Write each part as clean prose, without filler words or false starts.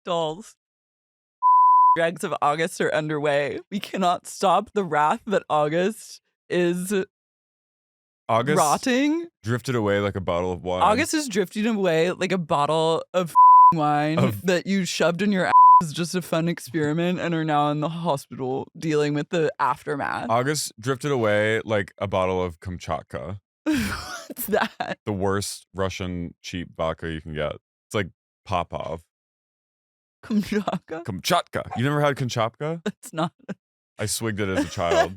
Dolls. Dregs of August are underway. We cannot stop the wrath that August is rotting. Drifted away like a bottle of wine. August is drifting away like a bottle of wine that you shoved in your ass as just a fun experiment and are now in the hospital dealing with the aftermath. August drifted away like a bottle of Kamchatka. What's that? The worst Russian cheap vodka you can get. It's like Popov. Kamchatka? Kamchatka. You never had Kamchatka? It's not. I swigged it as a child,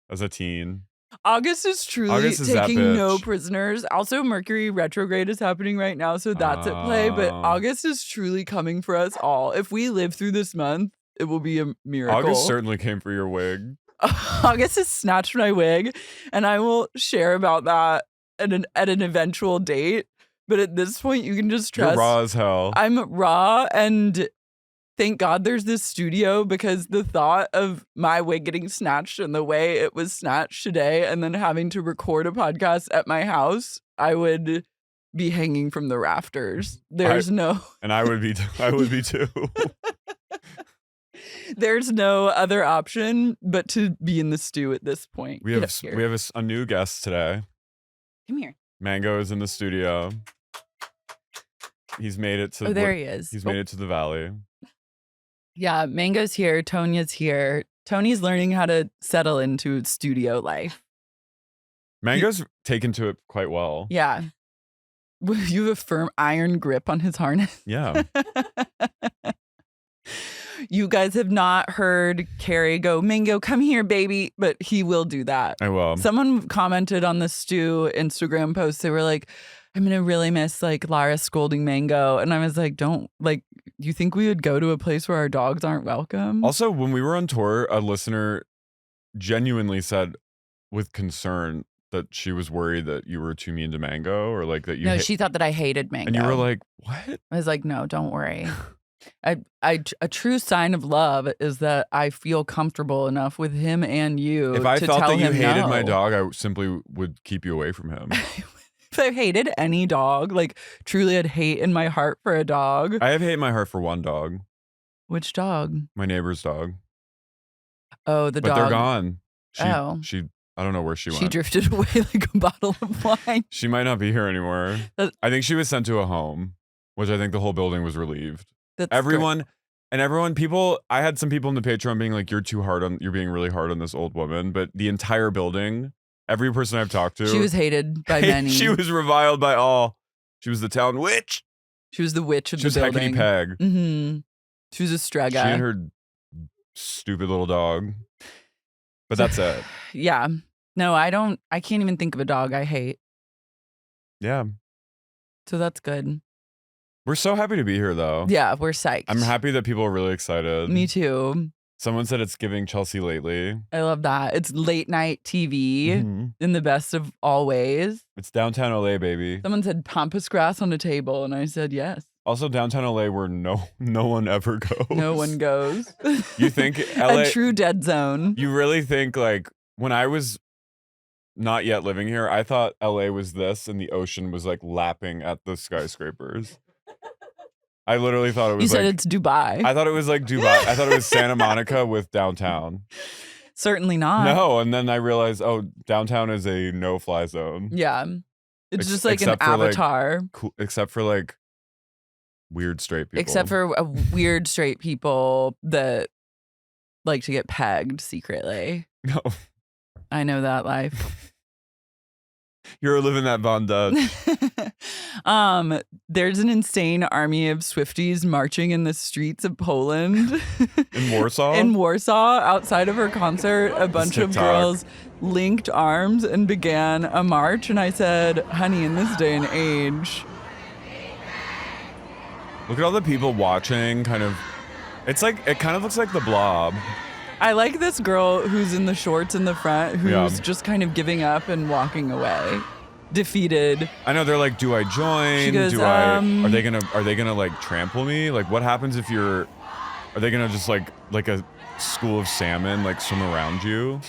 as a teen. August is truly taking no prisoners. Also, Mercury retrograde is happening right now, so that's at play. But August is truly coming for us all. If we live through this month, it will be a miracle. August certainly came for your wig. August has snatched my wig, and I will share about that at an eventual date. But at this point, you can just trust. You're raw as hell. I'm raw, and thank God there's this studio, because the thought of my wig getting snatched and the way it was snatched today and then having to record a podcast at my house, I would be hanging from the rafters. And I would be too. There's no other option but to be in the stew at this point. We have a new guest today. Come here. Mango is in the studio. He's made it to he is. He's made it to the valley. Yeah, Mango's here. Tonia's here. Tony's learning how to settle into studio life. Mango's taken to it quite well. Yeah. You have a firm iron grip on his harness. Yeah. You guys have not heard Carey go, Mango, come here, baby. But he will do that. I will. Someone commented on the Stew Instagram post. They were like, I'm going to really miss like Lara scolding Mango. And I was like, you think we would go to a place where our dogs aren't welcome? Also, when we were on tour, a listener genuinely said with concern that she was worried that you were too mean to Mango, or like that you. No, she thought that I hated Mango. And you were like, what? I was like, no, don't worry. A true sign of love is that I feel comfortable enough with him and you. If I felt that you hated no. my dog, I simply would keep you away from him. If I hated any dog, like truly had hate in my heart for a dog. I have hate in my heart for one dog. Which dog? My neighbor's dog. Oh, the dog. But they're gone. She, I don't know where she went. She drifted away like a bottle of wine. She might not be here anymore. I think she was sent to a home, which I think the whole building was relieved. Everyone, I had some people in the Patreon being like, you're being really hard on this old woman. But the entire building, every person I've talked to. She was hated by many. She was reviled by all. She was the town witch. She was the witch of the building. She was Heckety Peg. Mm-hmm. She was a strega. She and her stupid little dog. But that's it. Yeah. No, I can't even think of a dog I hate. Yeah. So that's good. We're so happy to be here, though. Yeah, we're psyched. I'm happy that people are really excited. Me too. Someone said it's giving Chelsea Lately. I love that. It's late night TV in the best of all ways. It's downtown LA, baby. Someone said pampas grass on a table, and I said yes. Also, downtown LA, where no one ever goes. No one goes. You think LA... A true dead zone. You really think, like, when I was not yet living here, I thought LA was this, and the ocean was, like, lapping at the skyscrapers. I literally thought it was. You said it's Dubai. I thought it was like Dubai. I thought it was Santa Monica with downtown. Certainly not. No, and then I realized, downtown is a no-fly zone. Yeah, it's just like an avatar. Except for like weird straight people. Except for weird straight people that like to get pegged secretly. No, I know that life. You're living that bondage. There's an insane army of Swifties marching in the streets of Poland. In Warsaw? In Warsaw, outside of her concert, a bunch of girls linked arms and began a march. And I said, honey, in this day and age. Look at all the people watching, kind of. It kind of looks like the Blob. I like this girl who's in the shorts in the front, who's just kind of giving up and walking away, defeated. I know, they're like, do I join? She goes, are they gonna like trample me? Like, what happens if are they gonna just like a school of salmon like swim around you?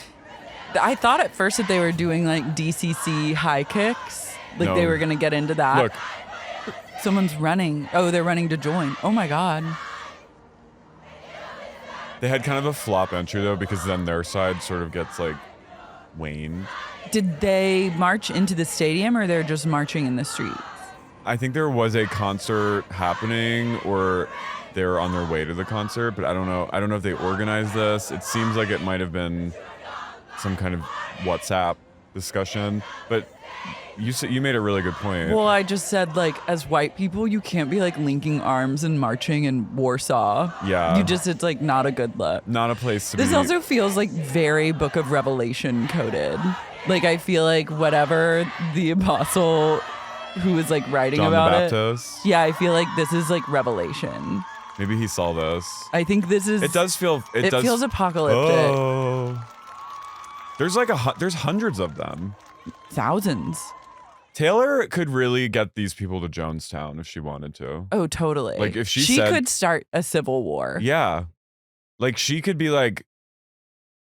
I thought at first that they were doing like DCC high kicks, like they were gonna get into that. Look, someone's running. Oh, they're running to join. Oh my God. They had kind of a flop entry though, because then their side sort of gets like waned. Did they march into the stadium or they're just marching in the streets? I think there was a concert happening or they're on their way to the concert, but I don't know. I don't know if they organized this. It seems like it might have been some kind of WhatsApp discussion, but you made a really good point. Well, I just said, like, as white people, you can't be like linking arms and marching in Warsaw. Yeah. It's like not a good look. Not a place to be. This also feels like very Book of Revelation coded. Like, I feel like whatever the apostle who was like writing John about the Baptist. Yeah, I feel like this is like Revelation. Maybe he saw this. I think this is. It does feel. It feels apocalyptic. Oh. There's like there's hundreds of them. Thousands. Taylor could really get these people to Jonestown if she wanted to. Oh, totally. Like if she could start a civil war. Yeah. Like she could be like,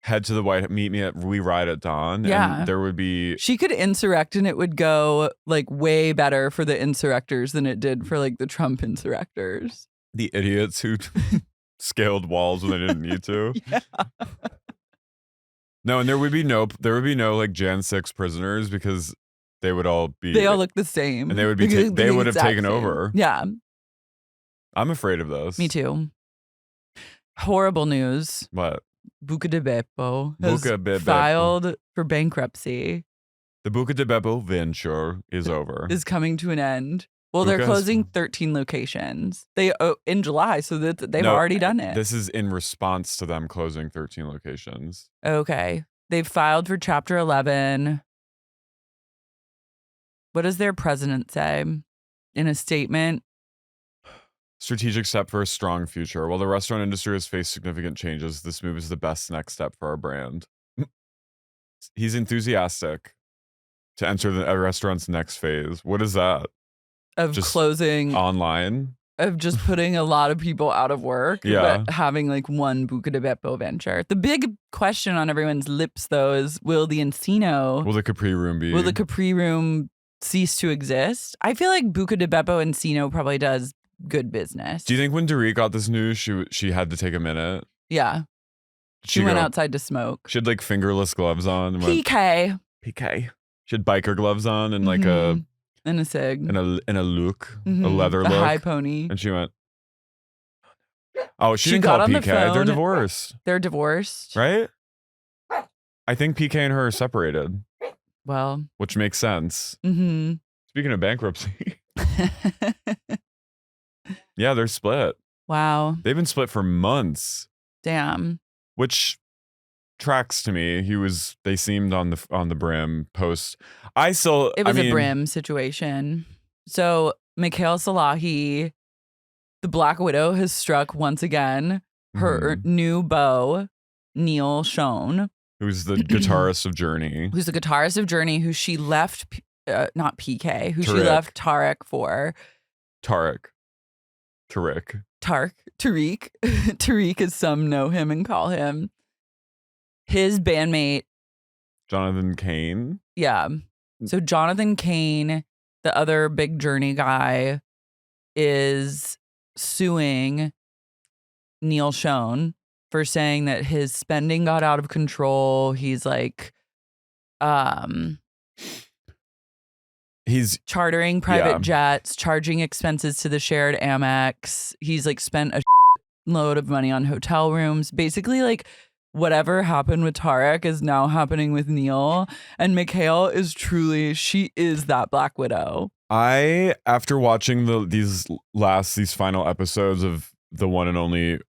head to the meet me at We Ride at Dawn. Yeah. And there would be. She could insurrect and it would go like way better for the insurrectors than it did for like the Trump insurrectors. The idiots who scaled walls when they didn't need to. Yeah. No, and there would be no like Jan 6 prisoners because they would all be. They all look the same. And they would be. They would have taken over. Yeah. I'm afraid of this. Me too. Horrible news. What? Bucca di Beppo has filed for bankruptcy. The Bucca di Beppo venture is over. Is coming to an end. Well, they're closing 13 locations. In July, so that they've already done it. This is in response to them closing 13 locations. Okay. They've filed for Chapter 11. What does their president say in a statement? Strategic step for a strong future. While the restaurant industry has faced significant changes, this move is the best next step for our brand. He's enthusiastic to enter the restaurant's next phase. What is that? Of just closing online? Of just putting a lot of people out of work, but having like one Bucca di Beppo venture. The big question on everyone's lips, though, is will the Capri room be? Will the Capri room cease to exist? I feel like Bucca di Beppo Encino probably does good business. Do you think when Dorit got this news, she had to take a minute? Yeah. She went outside to smoke. She had like fingerless gloves on. PK. She had biker gloves on and like and a cig. And a look, a leather look. A high pony. And she went, oh, she didn't call PK. They're divorced. They're divorced. Right? I think PK and her are separated. Well. Which makes sense. Mm-hmm. Speaking of bankruptcy. Yeah, they're split. Wow. They've been split for months. Damn. Which tracks to me. They seemed on the brim post. It was a brim situation. So Michaele Salahi, the Black Widow, has struck once again her new beau, Neil Schon. Who's the guitarist of Journey. Who she left, not PK, who she left Tariq for. Tariq. Tariq, as some know him and call him. His bandmate. Jonathan Cain. Yeah. So Jonathan Cain, the other big Journey guy, is suing Neil Schon for saying that his spending got out of control. He's like, he's chartering private jets, charging expenses to the shared Amex. He's like spent a load of money on hotel rooms. Basically, like whatever happened with Tariq is now happening with Neil. And Michaele she is that Black Widow. After watching these final episodes of the one and only,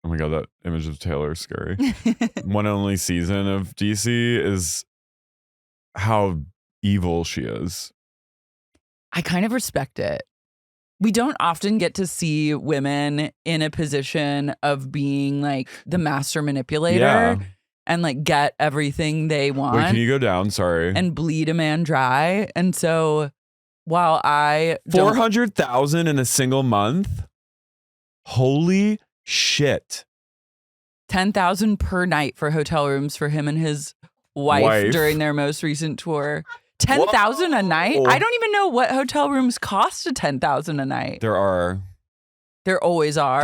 oh my God, that image of Taylor is scary. One and only season of DC is how evil she is. I kind of respect it. We don't often get to see women in a position of being like the master manipulator and like get everything they want. Wait, can you go down? Sorry. And bleed a man dry. And so while I 400,000 in a single month. Holy shit. 10,000 per night for hotel rooms for him and his wife. During their most recent tour. 10,000 a night? I don't even know what hotel rooms cost 10,000 a night. There always are.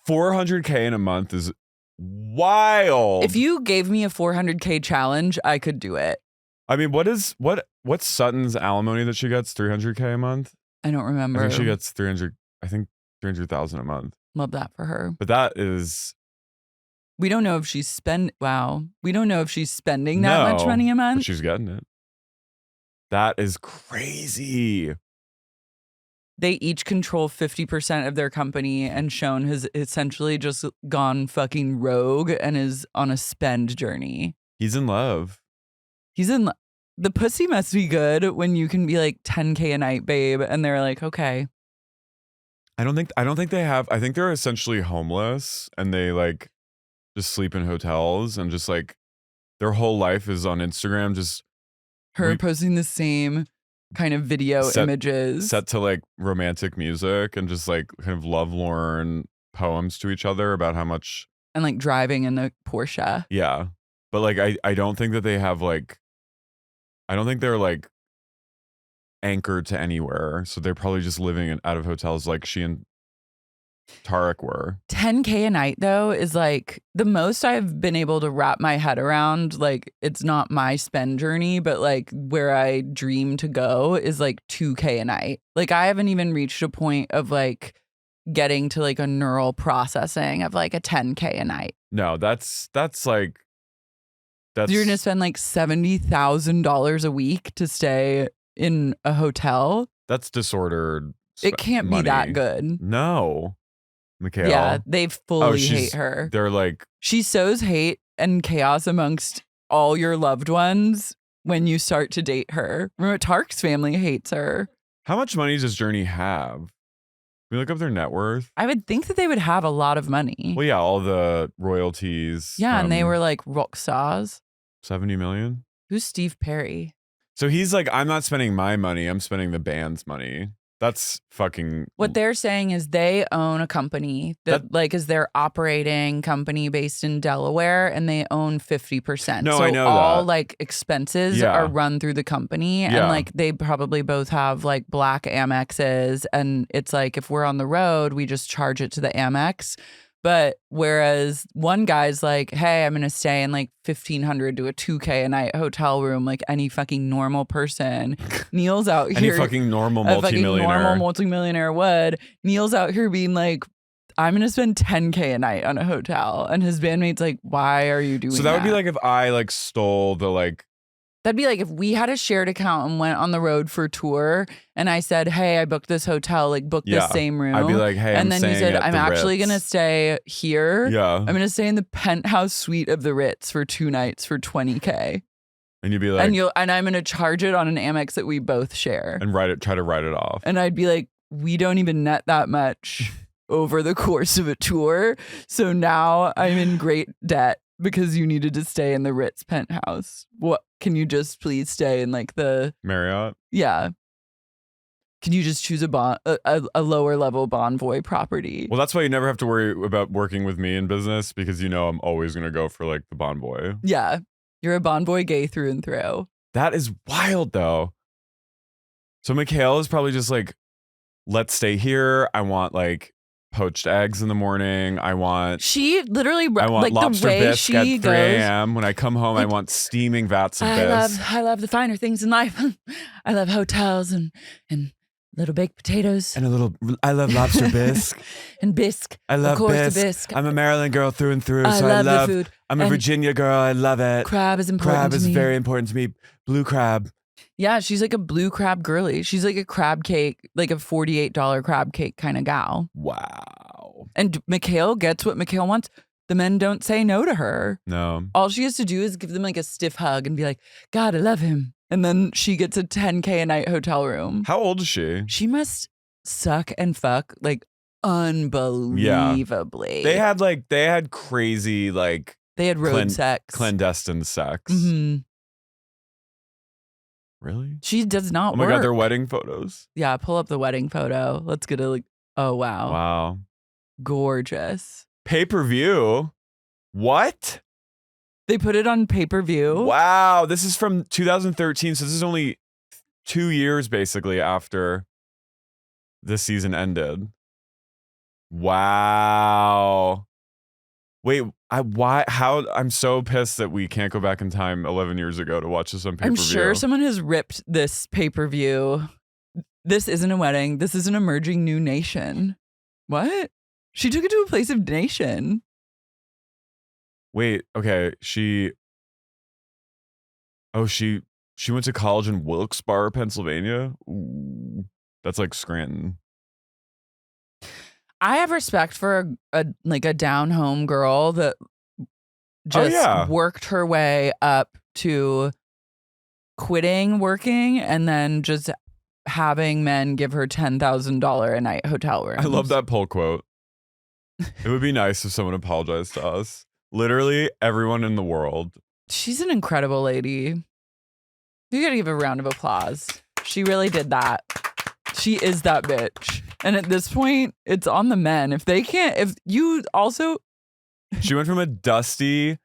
400K in a month is wild. If you gave me a 400K challenge, I could do it. I mean, what's Sutton's alimony that she gets? 300K a month? I don't remember. I think she gets 300,000 a month. Love that for her. But that is. We don't know if she's we don't know if she's spending that much money a month. But she's getting it. That is crazy. They each control 50% of their company, and Sean has essentially just gone fucking rogue and is on a spend journey. He's in love. The pussy must be good when you can be like 10K a night, babe, and they're like, okay. I don't think they have. I think they're essentially homeless, and they like just sleep in hotels, and just like their whole life is on Instagram. Just her posting the same kind of video images set to like romantic music and just like kind of lovelorn poems to each other about how much, and like driving in the Porsche. Yeah. But like I don't think that they have like, I don't think they're like anchored to anywhere. So they're probably just living out of hotels like she and Tarek were. 10K a night though is like the most I've been able to wrap my head around. Like it's not my spend journey, but like where I dream to go is like 2K a night. Like I haven't even reached a point of like getting to like a neural processing of like a 10K a night. No, that's like you're gonna spend like $70,000 a week to stay in a hotel. That's disordered. It can't be that good. No. Michaele. Yeah, they fully hate her. They're like, she sows hate and chaos amongst all your loved ones when you start to date her. Remember, Tark's family hates her. How much money does Journey have? Can we look up their net worth? I would think that they would have a lot of money. Well, yeah, all the royalties. Yeah, and they were like rock stars. 70 million? Who's Steve Perry? So he's like, I'm not spending my money. I'm spending the band's money. That's fucking. What they're saying is they own a company that like is their operating company based in Delaware, and they own 50%. No, so I know all that. like expenses are run through the company, and like they probably both have like black Amexes, and it's like if we're on the road, we just charge it to the Amex. But whereas one guy's like, hey, I'm going to stay in like $1,500 to a $2K a night hotel room like any fucking normal person. Neil's out here. Any fucking normal multimillionaire. Normal multimillionaire would. Neil's out here being like, I'm going to spend $10K a night on a hotel. And his bandmate's like, why are you doing that? So that would be like if I like stole the like. That'd be like if we had a shared account and went on the road for a tour, and I said, hey, I booked this hotel, like book this same room. I'd be like, hey, and then you said, I'm actually Ritz. going to stay here. Yeah. I'm going to stay in the penthouse suite of the Ritz for 2 nights for $20K. And you'd be like, and I'm going to charge it on an Amex that we both share. And try to write it off. And I'd be like, we don't even net that much over the course of a tour. So now I'm in great debt because you needed to stay in the Ritz penthouse. What? Can you just please stay in like the Marriott? Yeah. Can you just choose a lower level Bonvoy property? Well, that's why you never have to worry about working with me in business, because you know I'm always going to go for like the Bonvoy. Yeah. You're a Bonvoy gay through and through. That is wild though. So Michaele is probably just like, let's stay here. I want like poached eggs in the morning. I want like lobster the way bisque at 3 goes, a.m. When I come home, I want steaming vats of bisque. I love the finer things in life. I love hotels and little baked potatoes. I love lobster bisque. And bisque. I love bisque. I'm a Maryland girl through and through. I love the food. I'm a Virginia girl. I love it. Crab is important to me. Crab is very important to me. Blue crab. Yeah, she's like a blue crab girly. She's like a crab cake, like a $48 crab cake kind of gal. Wow. And Michaele gets what Michaele wants. The men don't say no to her. No. All she has to do is give them like a stiff hug and be like, God, I love him. And then she gets a $10K a night hotel room. How old is she? She must suck and fuck like unbelievably. Yeah. They had crazy like. They had road sex. Clandestine sex. Mm-hmm. Really? She does not work. Oh my God, their wedding photos. Yeah, pull up the wedding photo. Let's get a like, oh wow. Wow. Gorgeous. Pay-per-view? What? They put it on pay-per-view. Wow, this is from 2013, so this is only 2 years basically after this season ended. Wow. Wait, I'm so pissed that we can't go back in time 11 years ago to watch this on pay-per-view. I'm sure someone has ripped this pay-per-view. This isn't a wedding. This is an emerging new nation. What? She took it to a place of nation. Wait, okay. She went to college in Wilkes-Barre, Pennsylvania. Ooh, that's like Scranton. I have respect for a down home girl that just worked her way up to quitting working and then just having men give her $10,000 a night hotel rooms. I love that poll quote. It would be nice if someone apologized to us. Literally everyone in the world. She's an incredible lady. You gotta give a round of applause. She really did that. She is that bitch. And at this point, it's on the men. She went from a dusty,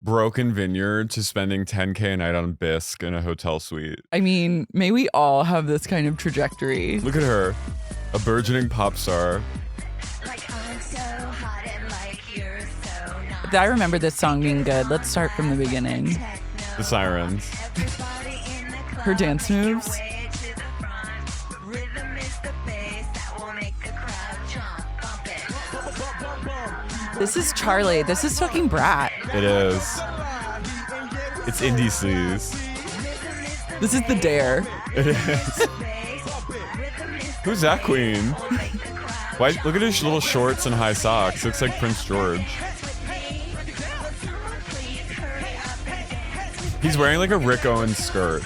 broken vineyard to spending $10K a night on bisque in a hotel suite. I mean, may we all have this kind of trajectory. Look at her, a burgeoning pop star. I remember this song being good. Let's start from the beginning. The sirens. Her dance moves. This is Charlie. This is fucking Brat. It is. It's indie sleaze. This is the Dare. It is. Who's that queen? Why? Look at his little shorts and high socks. Looks like Prince George. He's wearing like a Rick Owens skirt.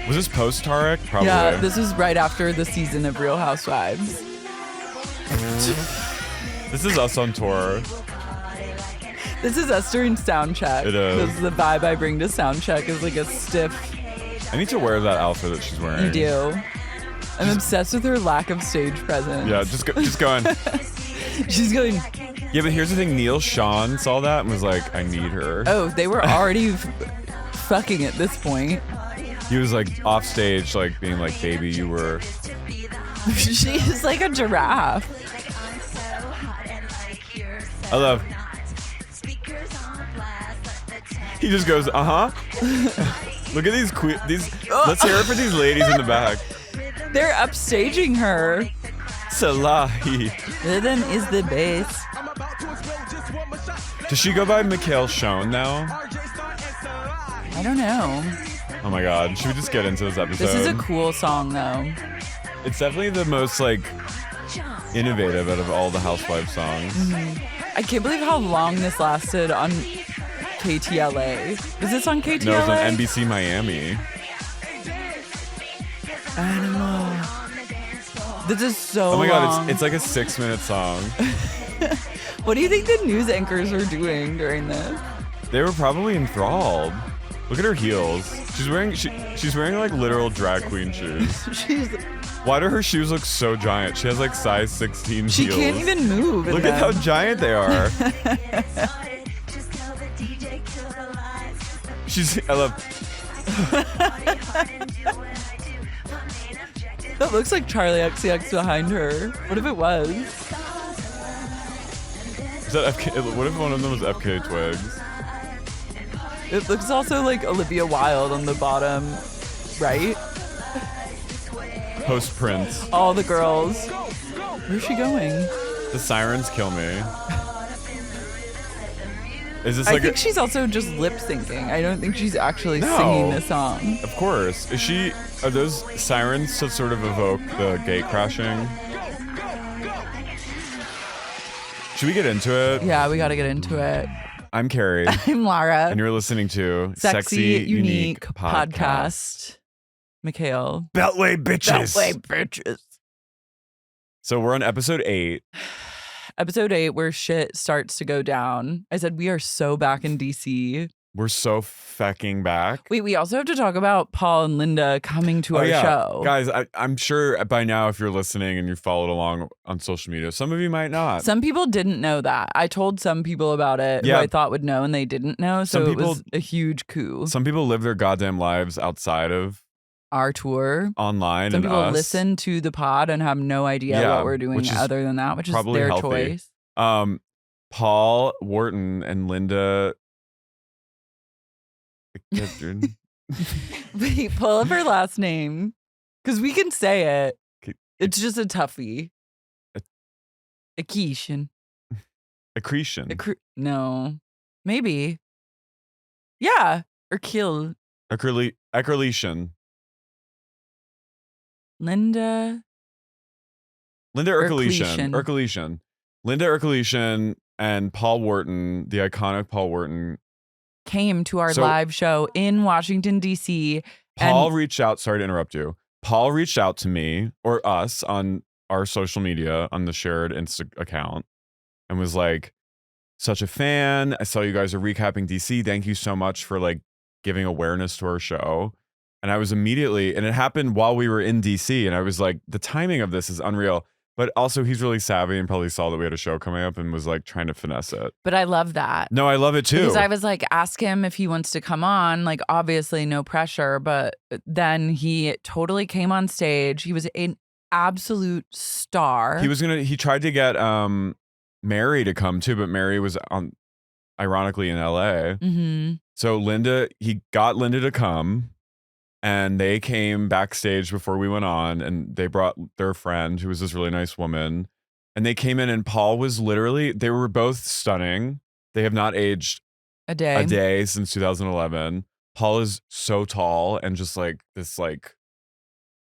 Was this post Tarek? Probably. Yeah, this is right after the season of Real Housewives. This is us on tour. This is us during sound check. It is. This is the vibe I bring to sound check, is like a stiff. I need to wear that outfit that she's wearing. You do. I'm obsessed with her lack of stage presence. Yeah, just going. She's going. Yeah, but here's the thing. Neil Sean saw that and was like, I need her. Oh, they were already fucking at this point. He was like off stage, like being like, baby, you were. She is like a giraffe. I love. He just goes, uh-huh. Look at these. Let's hear it for these ladies in the back. They're upstaging her. Salahi. Rhythm is the bass. Does she go by Michaele Schoen now? I don't know. Oh my god. Should we just get into this episode? This is a cool song though. It's definitely the most like innovative out of all the Housewives songs. Mm-hmm. I can't believe how long this lasted on KTLA. Is this on KTLA? No, it's on NBC Miami. Animal. This is so long. Oh my god, long. it's like a 6-minute song. What do you think the news anchors were doing during this? They were probably enthralled. Look at her heels. She's wearing like literal drag queen shoes. Why do her shoes look so giant? She has like size 16 heels. She can't even move. Look at how giant they are. I love. That looks like Charlie XCX behind her. What if it was? Is that FK? What if one of them was FK Twigs? It looks also like Olivia Wilde on the bottom right. Post Prince. All the girls. Where's she going? The sirens kill me. Is this I think she's also just lip syncing. I don't think she's actually singing the song. Of course. Are those sirens to sort of evoke the gate crashing? Should we get into it? Yeah, we gotta get into it. I'm Carey. I'm Lara. And you're listening to Sexy Unique Podcast. Michaele. Beltway bitches. Beltway bitches. So we're on episode 8. Episode 8, where shit starts to go down. I said we are so back in DC. We're so fucking back. Wait, we also have to talk about Paul and Lynda coming to our show. Guys, I'm sure by now if you're listening and you followed along on social media, some of you might not. Some people didn't know that. I told some people about it who I thought would know and they didn't know. So it was a huge coup. Some people live their goddamn lives outside of our tour. Online. Some people listen to the pod and have no idea what we're doing other than that, which is their choice. Paul Wharton and Lynda. Wait, pull up her last name. Because we can say it. It's just a toughie. Accretion. Accretion. No. Maybe. Yeah. Or kill. Accretion. Lynda Urkelician. Lynda Urkelician and Paul Wharton, the iconic Paul Wharton, came to our live show in Washington, D.C. Paul reached out. Sorry to interrupt you. Paul reached out to me or us on our social media on the shared Insta account and was like, such a fan. I saw you guys are recapping DC. Thank you so much for like giving awareness to our show. And I was immediately, and it happened while we were in DC. And I was like, the timing of this is unreal. But also he's really savvy and probably saw that we had a show coming up and was like trying to finesse it. But I love that. No, I love it too. Because I was like, ask him if he wants to come on. Like, obviously no pressure. But then he totally came on stage. He was an absolute star. He tried to get Mary to come too, but Mary was ironically in LA. Mm-hmm. So he got Lynda to come. And they came backstage before we went on and they brought their friend who was this really nice woman. And they came in and Paul was they were both stunning. They have not aged a day since 2011. Paul is so tall and just like this, like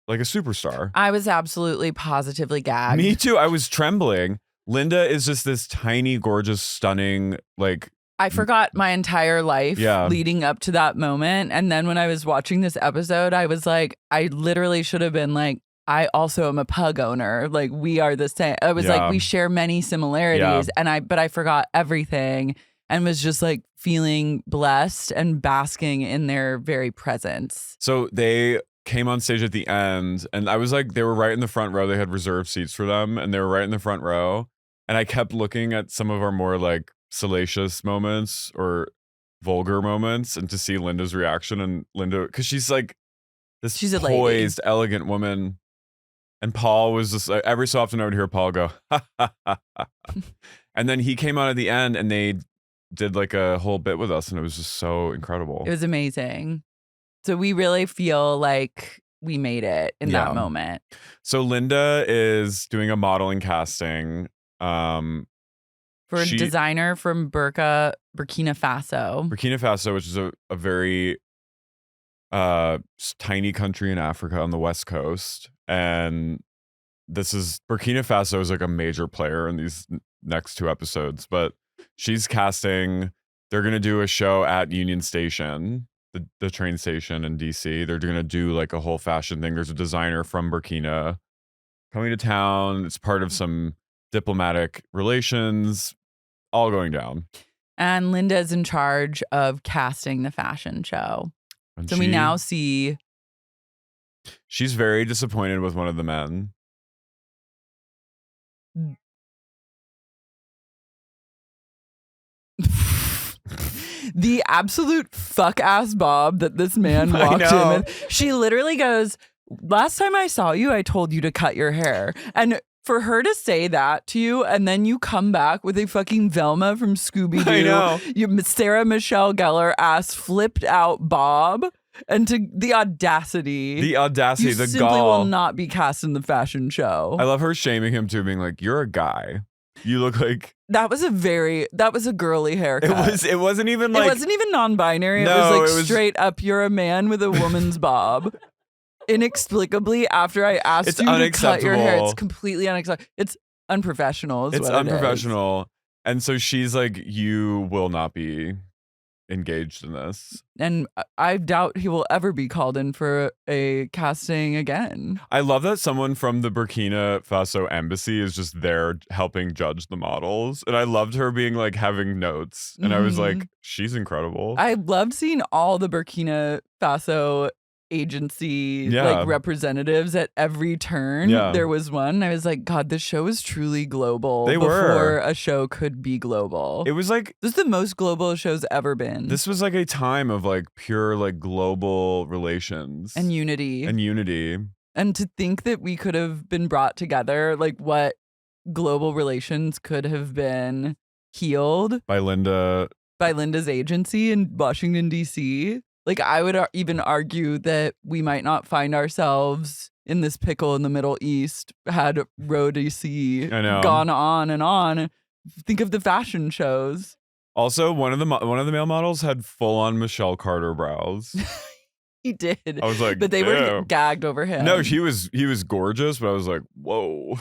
a superstar. I was absolutely positively gagged. Me too. I was trembling. Lynda is just this tiny, gorgeous, stunning, like, I forgot my entire life leading up to that moment. And then when I was watching this episode, I was like, I literally should have been like, I also am a pug owner. Like, we are the same. I was like, we share many similarities. But I forgot everything and was just like feeling blessed and basking in their very presence. So they came on stage at the end and I was like, they were right in the front row. They had reserved seats for them and they were right in the front row. And I kept looking at some of our more like salacious moments or vulgar moments and to see Lynda's reaction. And Lynda, because she's like this poised, elegant woman. And Paul was just like, every so often I would hear Paul go, ha, ha, ha, ha. And then he came out at the end and they did like a whole bit with us and it was just so incredible. It was amazing. So we really feel like we made it in that moment. So Lynda is doing a modeling casting for a designer from Bucca, Burkina Faso. Burkina Faso, which is a very tiny country in Africa on the west coast. And Burkina Faso is like a major player in these next two episodes. But she's casting, they're going to do a show at Union Station, the train station in DC. They're going to do like a whole fashion thing. There's a designer from Burkina coming to town. It's part of some diplomatic relations, all going down. And Lynda is in charge of casting the fashion show. And so we now see. She's very disappointed with one of the men. The absolute fuck ass bob that this man walked in with. She literally goes, last time I saw you, I told you to cut your hair. And for her to say that to you, and then you come back with a fucking Velma from Scooby-Doo. I know. You Sarah Michelle Gellar ass flipped out bob. And to the audacity. The audacity, you the simply gall. will not be cast in the fashion show. I love her shaming him too, being like, you're a guy. You look like. That was a girly haircut. It wasn't even like. It wasn't even non-binary. No, it was like straight up, you're a man with a woman's bob. Inexplicably, after I asked you to cut your hair, it's completely unacceptable. It's unprofessional. It's unprofessional. And so she's like, you will not be engaged in this. And I doubt he will ever be called in for a casting again. I love that someone from the Burkina Faso embassy is just there helping judge the models. And I loved her being like having notes. And I was like, she's incredible. I loved seeing all the Burkina Faso agency like representatives at every turn. There was one. I was like, God, this show is truly global. Before a show could be global. It was like this is the most global a show's ever been. This was like a time of like pure like global relations and unity. And to think that we could have been brought together, like what global relations could have been healed by Lynda's agency in Washington, D.C. Like, I would even argue that we might not find ourselves in this pickle in the Middle East had RHODC gone on and on. Think of the fashion shows. Also, one of the male models had full-on Michelle Carter brows. He did. I was like, but they were gagged over him. No, he was gorgeous, but I was like, whoa.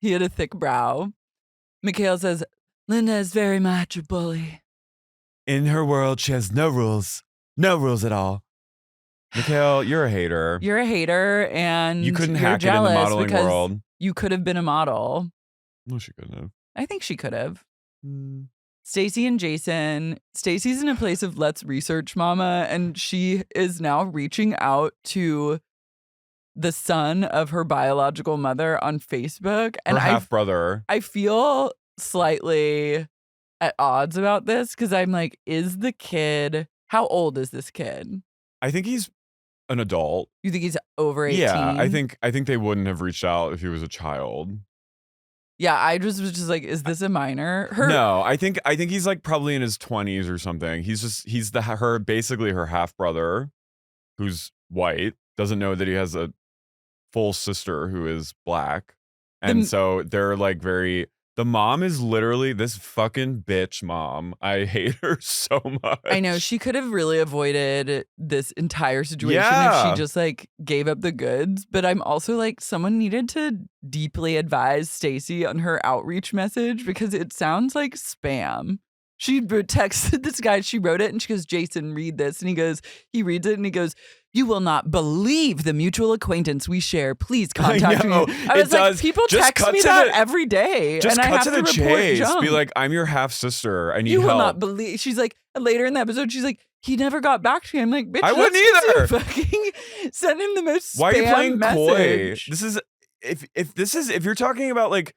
He had a thick brow. Michaele says, Lynda is very much a bully. In her world, she has no rules. No rules at all. Michaele, you're a hater. You're a hater, and you couldn't hack it in the modeling world. You could have been a model. No, she couldn't have. I think she could have. Stacey and Jason. Stacey's in a place of let's research mama, and she is now reaching out to the son of her biological mother on Facebook. And her half-brother. I feel slightly at odds about this because I'm like, is the kid, how old is this kid? I think he's an adult. You think he's over 18? Yeah, I think they wouldn't have reached out if he was a child. Yeah, I was just like, is this a minor? No, I think he's like probably in his 20s or something. He's basically her half brother, who's white, doesn't know that he has a full sister who is black, and so they're like the mom is literally this fucking bitch mom. I hate her so much. I know, she could have really avoided this entire situation if she just like gave up the goods. But I'm also like, someone needed to deeply advise Stacey on her outreach message because it sounds like spam. She texted this guy, she wrote it, and she goes, Jason, read this. And he reads it and he goes, you will not believe the mutual acquaintance we share. Please contact me. I was like, people text me that every day. Just and cut I have to the chase. Junk. Be like, I'm your half sister. I need help. You will not believe. She's like, later in the episode, she's like, he never got back to me. I'm like, bitch, I wouldn't either. Fucking send him the most Why spam are you playing message. coy? This is if you're talking about like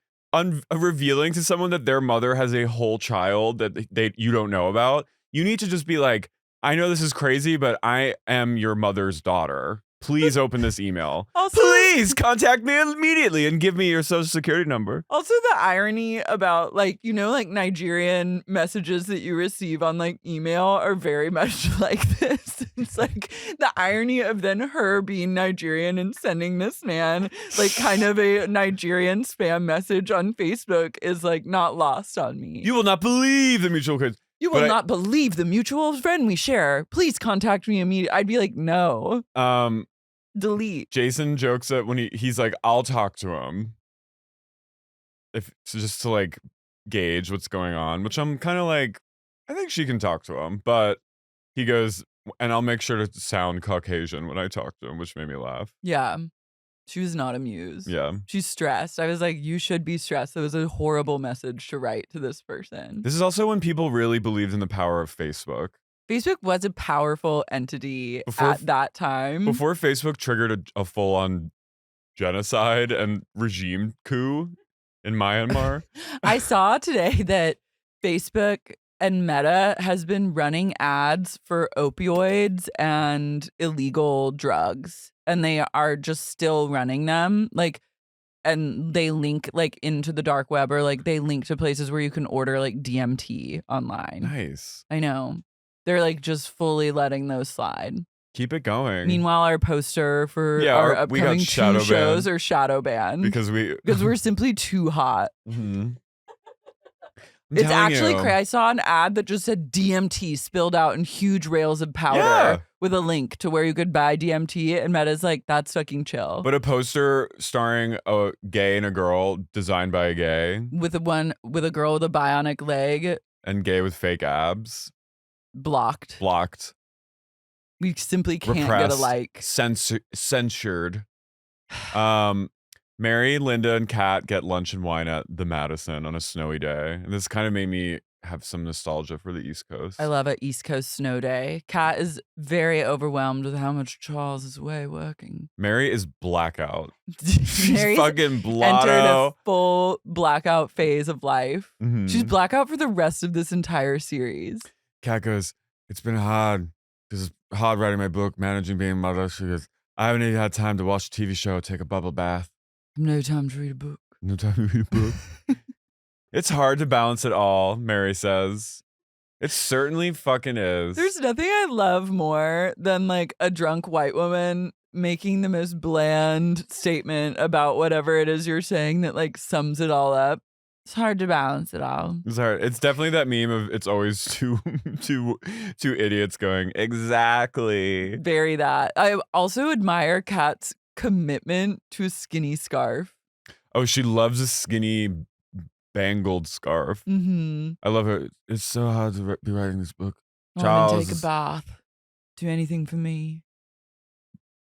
revealing to someone that their mother has a whole child that you don't know about, you need to just be like, I know this is crazy, but I am your mother's daughter. Please open this email. Also, please contact me immediately and give me your social security number. Also, the irony about like, like Nigerian messages that you receive on like email are very much like this. It's like the irony of then her being Nigerian and sending this man like kind of a Nigerian spam message on Facebook is like not lost on me. You will not believe the mutual kids. You will not believe the mutual friend we share. Please contact me immediately. I'd be like, no. Delete. Jason jokes that when he's like, I'll talk to him. Just to like gauge what's going on, which I'm kind of like, I think she can talk to him. But he goes, and I'll make sure to sound Caucasian when I talk to him, which made me laugh. Yeah. She was not amused. Yeah. She's stressed. I was like, you should be stressed. That was a horrible message to write to this person. This is also when people really believed in the power of Facebook. Facebook was a powerful entity at that time. Before Facebook triggered a full-on genocide and regime coup in Myanmar. I saw today that Facebook and Meta has been running ads for opioids and illegal drugs. And they are just still running them. Like, and they link like into the dark web, or like they link to places where you can order like DMT online. Nice. I know. They're like just fully letting those slide. Keep it going. Meanwhile, our poster for our upcoming 2 shows are shadow banned. Because we're simply too hot. Mm-hmm. It's actually crazy. I saw an ad that just said DMT spilled out in huge rails of powder with a link to where you could buy DMT, and Meta's like, that's fucking chill. But a poster starring a gay and a girl designed by a gay. With a girl with a bionic leg. And gay with fake abs. Blocked. We simply can't Repressed, get a like. Censured. Mary, Lynda, and Kat get lunch and wine at the Madison on a snowy day. And this kind of made me have some nostalgia for the East Coast. I love an East Coast snow day. Kat is very overwhelmed with how much Charles is away working. Mary is blackout. She's fucking blotto. Entered a full blackout phase of life. Mm-hmm. She's blackout for the rest of this entire series. Kat goes, it's been hard. It's hard writing my book, managing being a mother. She goes, I haven't even had time to watch a TV show, take a bubble bath. No time to read a book. No time to read a book. It's hard to balance it all, Mary says. It certainly fucking is. There's nothing I love more than like a drunk white woman making the most bland statement about whatever it is you're saying that like sums it all up. It's hard to balance it all. It's hard. It's definitely that meme of it's always two idiots going, exactly. Very that. I also admire Kat's commitment to a skinny scarf. Oh, she loves a skinny bangled scarf. Mm-hmm. I love her. It's so hard to be writing this book. Charles, take a bath. Do anything for me.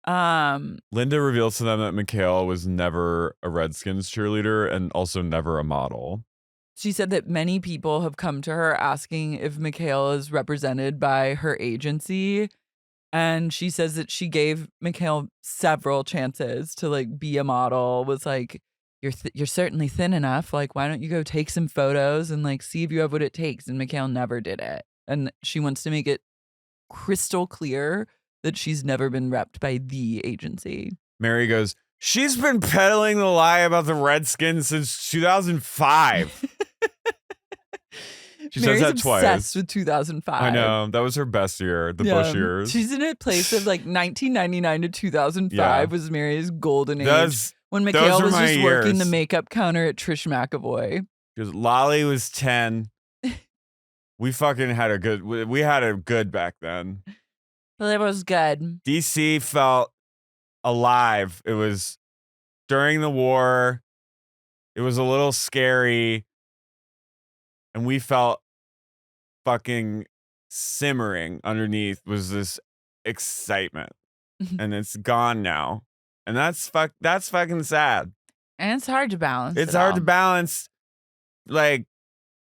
Lynda reveals to them that Michaele was never a Redskins cheerleader and also never a model. She said that many people have come to her asking if Michaele is represented by her agency. And she says that she gave Michaele several chances to like be a model, was like, you're certainly thin enough. Like, why don't you go take some photos and like see if you have what it takes? And Michaele never did it. And she wants to make it crystal clear that she's never been repped by the agency. Mary goes, she's been peddling the lie about the Redskins since 2005. She Mary's says that twice. Obsessed with 2005. I know. That was her best year, the Bush years. She's in a place of like 1999 to 2005 was Mary's golden age. When Michaele was just working the makeup counter at Trish McAvoy. Because Lolly was 10. We fucking had a good back then. Well, it was good. DC felt alive. It was during the war. It was a little scary. And we felt fucking simmering underneath was this excitement. And it's gone now. And that's fucking sad. And it's hard to balance. It's hard to balance. Like,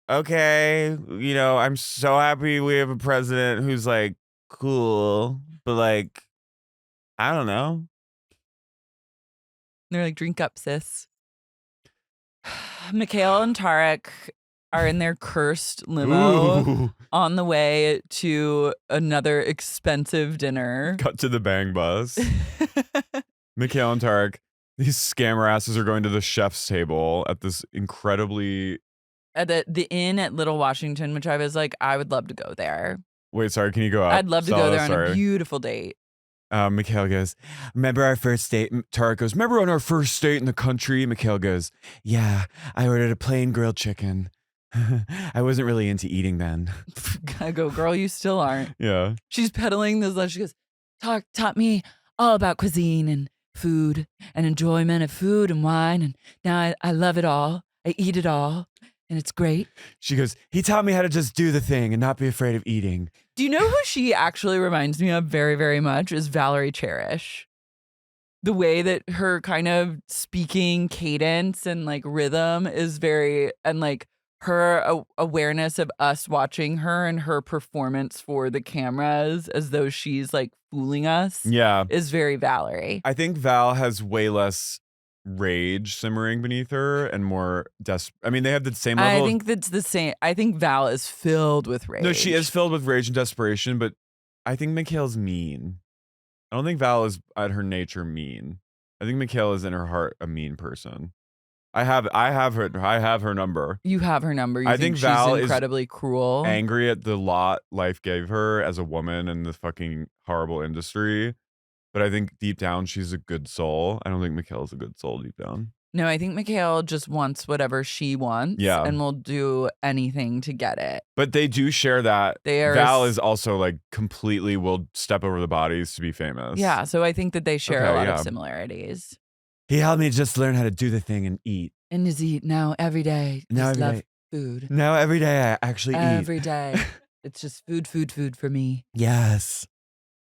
okay, you know, I'm so happy we have a president who's like cool, but like, I don't know. They're like, drink up, sis. Michaele and Tarek are in their cursed limo on the way to another expensive dinner. Cut to the bang bus. Michaele and Tarek, these scammer asses are going to the chef's table at this incredibly... At the inn at Little Washington, which I was like, I would love to go there. Wait, sorry, can you go up? I'd love to go there on a beautiful date. Michaele goes, remember our first date? Tarek goes, remember on our first date in the country? Michaele goes, yeah, I ordered a plain grilled chicken. I wasn't really into eating then. I go, girl, you still aren't. Yeah. She's peddling this. She goes, taught me all about cuisine and food and enjoyment of food and wine. And now I love it all. I eat it all. And it's great. She goes, he taught me how to just do the thing and not be afraid of eating. Do you know who she actually reminds me of very, very much is Valerie Cherish. The way that her kind of speaking cadence and like rhythm is very, and like her awareness of us watching her and her performance for the cameras as though she's like fooling us. Yeah. Is very Valerie. I think Val has way less rage simmering beneath her and more I mean, they have the same level. I think that's the same. I think Val is filled with rage. No, she is filled with rage and desperation, but I think Michaele's mean. I don't think Val is at her nature mean. I think Michaele is in her heart a mean person. I have her number. You have her number. You I think she's Val incredibly is cruel. Angry at the lot life gave her as a woman in the fucking horrible industry. But I think deep down, she's a good soul. I don't think Michaele's a good soul deep down. No, I think Michaele just wants whatever she wants. Yeah. And will do anything to get it. But they do share that. Val is also like completely will step over the bodies to be famous. Yeah. So I think that they share a lot of similarities. He helped me just learn how to do the thing and eat. And just eat now every day. Now just every love day. Food. Now every day I actually eat. Every day. It's just food for me. Yes.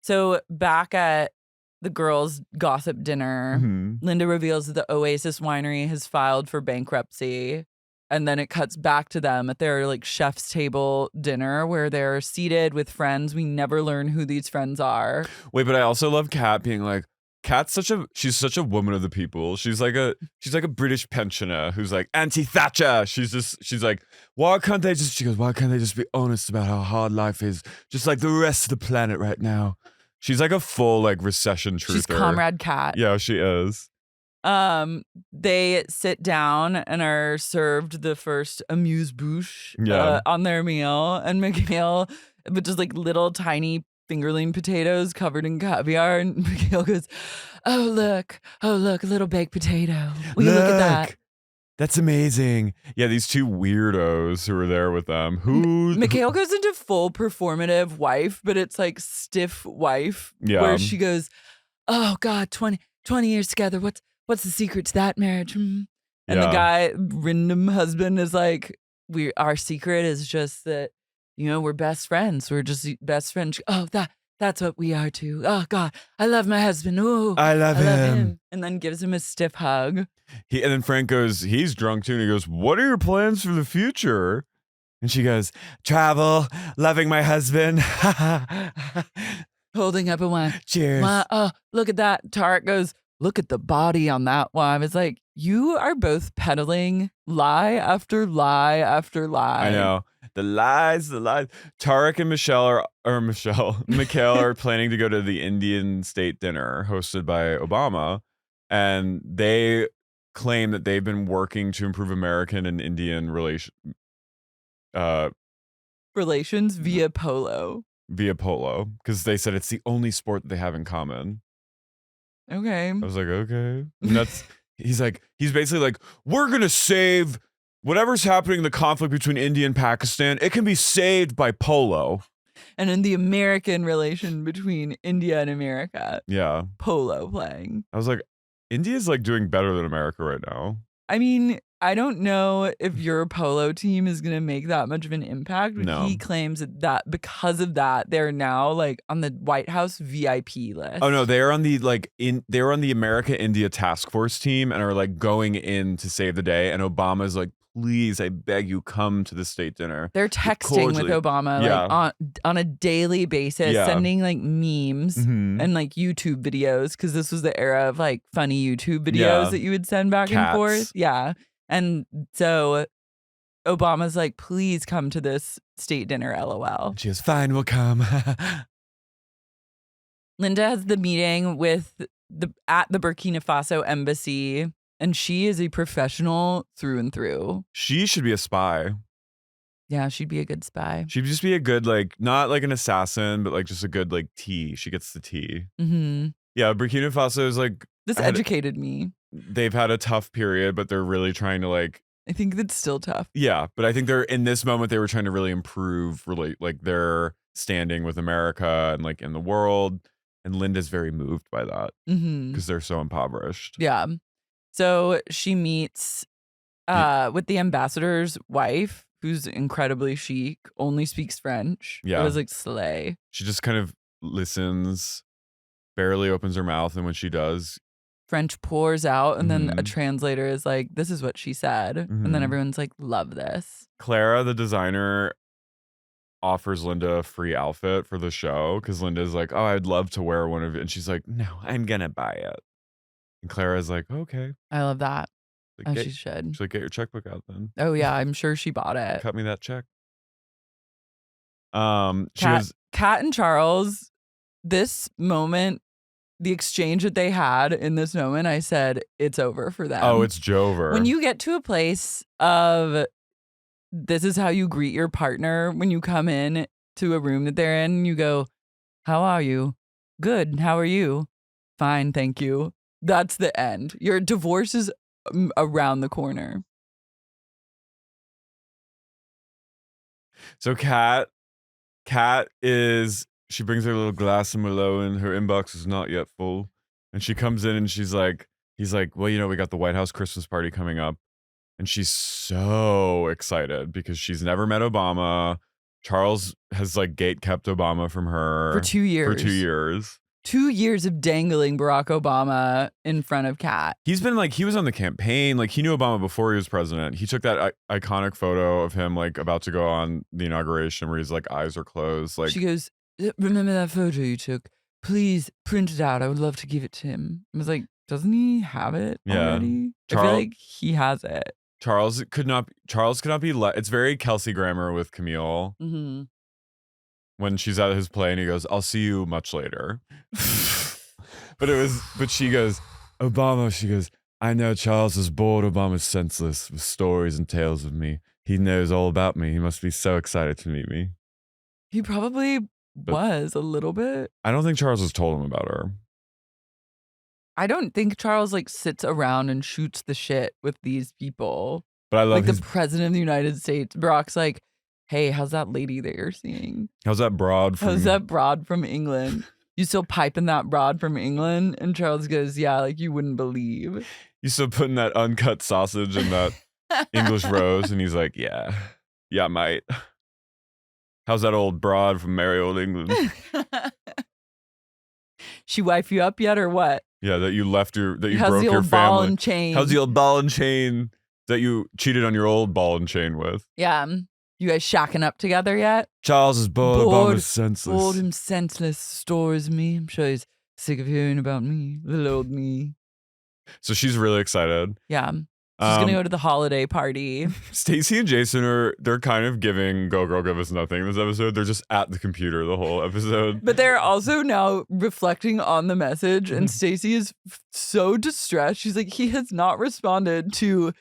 So back at the girls' gossip dinner, Lynda reveals that the Oasis winery has filed for bankruptcy. And then it cuts back to them at their like chef's table dinner where they're seated with friends. We never learn who these friends are. Wait, but I also love Kat being like, she's such a woman of the people. She's like a British pensioner who's like anti-Thatcher. She's like, why can't they just be honest about how hard life is, just like the rest of the planet right now? She's like a full like recession truther. She's Comrade Kat. Yeah, she is. They sit down and are served the first amuse-bouche on their meal, and Michaele, but just like little tiny fingerling potatoes covered in caviar, and Michaele goes, oh look, a little baked potato. Will you look at that? That's amazing. Yeah, these two weirdos who were there with them. Michaele goes into full performative wife, but it's like stiff wife, where she goes, oh God, 20 years together. What's the secret to that marriage? And the guy, random husband, is like, our secret is just that, we're best friends. We're just best friends. Oh, that's what we are too. Oh God, I love my husband. Oh, I love him. And then gives him a stiff hug. And then Frank goes, he's drunk too. And he goes, what are your plans for the future? And she goes, travel, loving my husband. Holding up a wine. Cheers. Oh, look at that. Tarek goes, look at the body on that wine. It's like, you are both peddling lie after lie after lie. I know. The lies. Tarek and Michaele are planning to go to the Indian state dinner hosted by Obama. And they claim that they've been working to improve American and Indian relations via polo. Because they said it's the only sport that they have in common. Okay. I was like, okay. And he's basically like, we're gonna save whatever's happening in the conflict between India and Pakistan. It can be saved by polo. And in the American relation between India and America, polo playing. I was like, India's like doing better than America right now. I mean, I don't know if your polo team is going to make that much of an impact. But no. He claims that because of that, they're now like on the White House VIP list. Oh no, they're on the they're on the America India task force team and are like going in to save the day. And Obama's like, please, I beg you, come to the state dinner. They're texting with Obama like on a daily basis, sending like memes and like YouTube videos, because this was the era of like funny YouTube videos that you would send back and forth. Yeah. And so Obama's like, please come to this state dinner, LOL. She goes, fine, we'll come. Lynda has the meeting with at the Burkina Faso embassy. And she is a professional through and through. She should be a spy. Yeah, she'd be a good spy. She'd just be a good, like, not like an assassin, but like just a good, like, tea. She gets the tea. Mm-hmm. Yeah, Burkina Faso is like... This educated me. They've had a tough period, but they're really trying to like... I think that's still tough. Yeah, but I think they're, in this moment, they were trying to really improve, like, their standing with America and like in the world. And Lynda's very moved by that because they're so impoverished. Yeah. So she meets with the ambassador's wife, who's incredibly chic, only speaks French. Yeah. It was like slay. She just kind of listens, barely opens her mouth. And when she does, French pours out. And then a translator is like, this is what she said. And then everyone's like, love this. Clara, the designer, offers Lynda a free outfit for the show because Lynda's like, oh, I'd love to wear one of it. And she's like, no, I'm going to buy it. And Clara's like, okay. I love that. Like, she should. She's like, get your checkbook out then. Oh, yeah. I'm sure she bought it. Cut me that check. Kat and Charles, this moment, the exchange that they had in this moment, I said, it's over for them. Oh, it's Jover. When you get to a place of this is how you greet your partner when you come in to a room that they're in, you go, how are you? Good. How are you? Fine. Thank you. That's the end. Your divorce is around the corner. So Kat she brings her little glass of Merlot and her inbox is not yet full. And she comes in and he's like, well, we got the White House Christmas party coming up. And she's so excited because she's never met Obama. Charles has like gate kept Obama from her for 2 years. 2 years of dangling Barack Obama in front of Kat. He's been like, he was on the campaign. Like he knew Obama before he was president. He took that iconic photo of him like about to go on the inauguration where he's like eyes are closed. Like she goes, remember that photo you took? Please print it out. I would love to give it to him. I was like, doesn't he have it already? I feel like he has it. Charles could not be it's very Kelsey Grammer with Camille. Mm-hmm. When she's at his play and he goes, I'll see you much later. But she goes, Obama, she goes, I know Charles is bored of almost senseless with stories and tales of me. He knows all about me. He must be so excited to meet me. He probably was a little bit. I don't think Charles has told him about her. I don't think Charles like sits around and shoots the shit with these people. But I love like the president of the United States. Barack's like, hey, how's that lady that you're seeing? How's that broad from England? You still piping that broad from England? And Charles goes, yeah, like you wouldn't believe. You still putting that uncut sausage in that English rose? And he's like, yeah, mate. How's that old broad from merry old England? She wife you up yet or what? Yeah, that you broke your family. How's the old ball and chain? How's the old ball and chain that you cheated on your old ball and chain with? Yeah. You guys shacking up together yet? Charles is bored, almost senseless. Bored and senseless, stores me. I'm sure he's sick of hearing about me, little old me. So she's really excited. Yeah. She's going to go to the holiday party. Stacey and Jason they're kind of giving Go Girl Give Us Nothing this episode. They're just at the computer the whole episode. But they're also now reflecting on the message. And Stacey is so distressed. She's like, he has not responded to,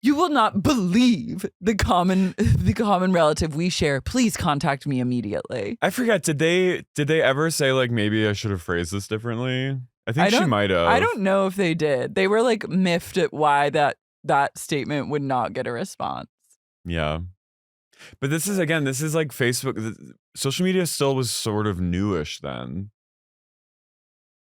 you will not believe the common relative we share. Please contact me immediately. I forget, did they ever say like, maybe I should have phrased this differently? I think she might have. I don't know if they did. They were like miffed at why that statement would not get a response. Yeah. But this is like Facebook. Social media still was sort of newish then.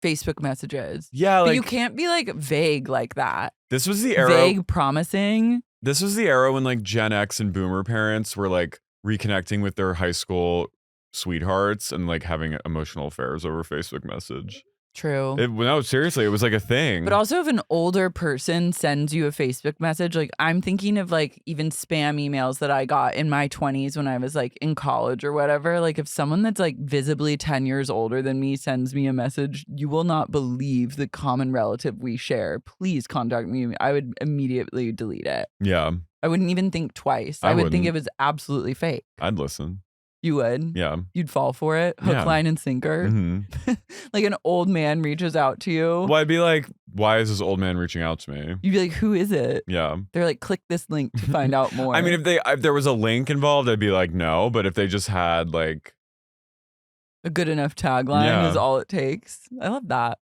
Facebook messages. Yeah. But you can't be like vague like that. This was the era. Vague promising. This was the era when like Gen X and Boomer parents were like reconnecting with their high school sweethearts and like having emotional affairs over Facebook message. True. No, seriously, it was like a thing. But also if an older person sends you a Facebook message, like I'm thinking of like even spam emails that I got in my 20s when I was like in college or whatever. Like if someone that's like visibly 10 years older than me sends me a message, you will not believe the common relative we share. Please contact me. I would immediately delete it. Yeah. I wouldn't even think twice. I would think it was absolutely fake. I'd listen. You would? Yeah. You'd fall for it? Hook, line, and sinker? Mm-hmm. Like an old man reaches out to you. Well, I'd be like, why is this old man reaching out to me? You'd be like, who is it? Yeah. They're like, click this link to find out more. I mean, if there was a link involved, I'd be like, no. But if they just had like a good enough tagline is all it takes. I love that.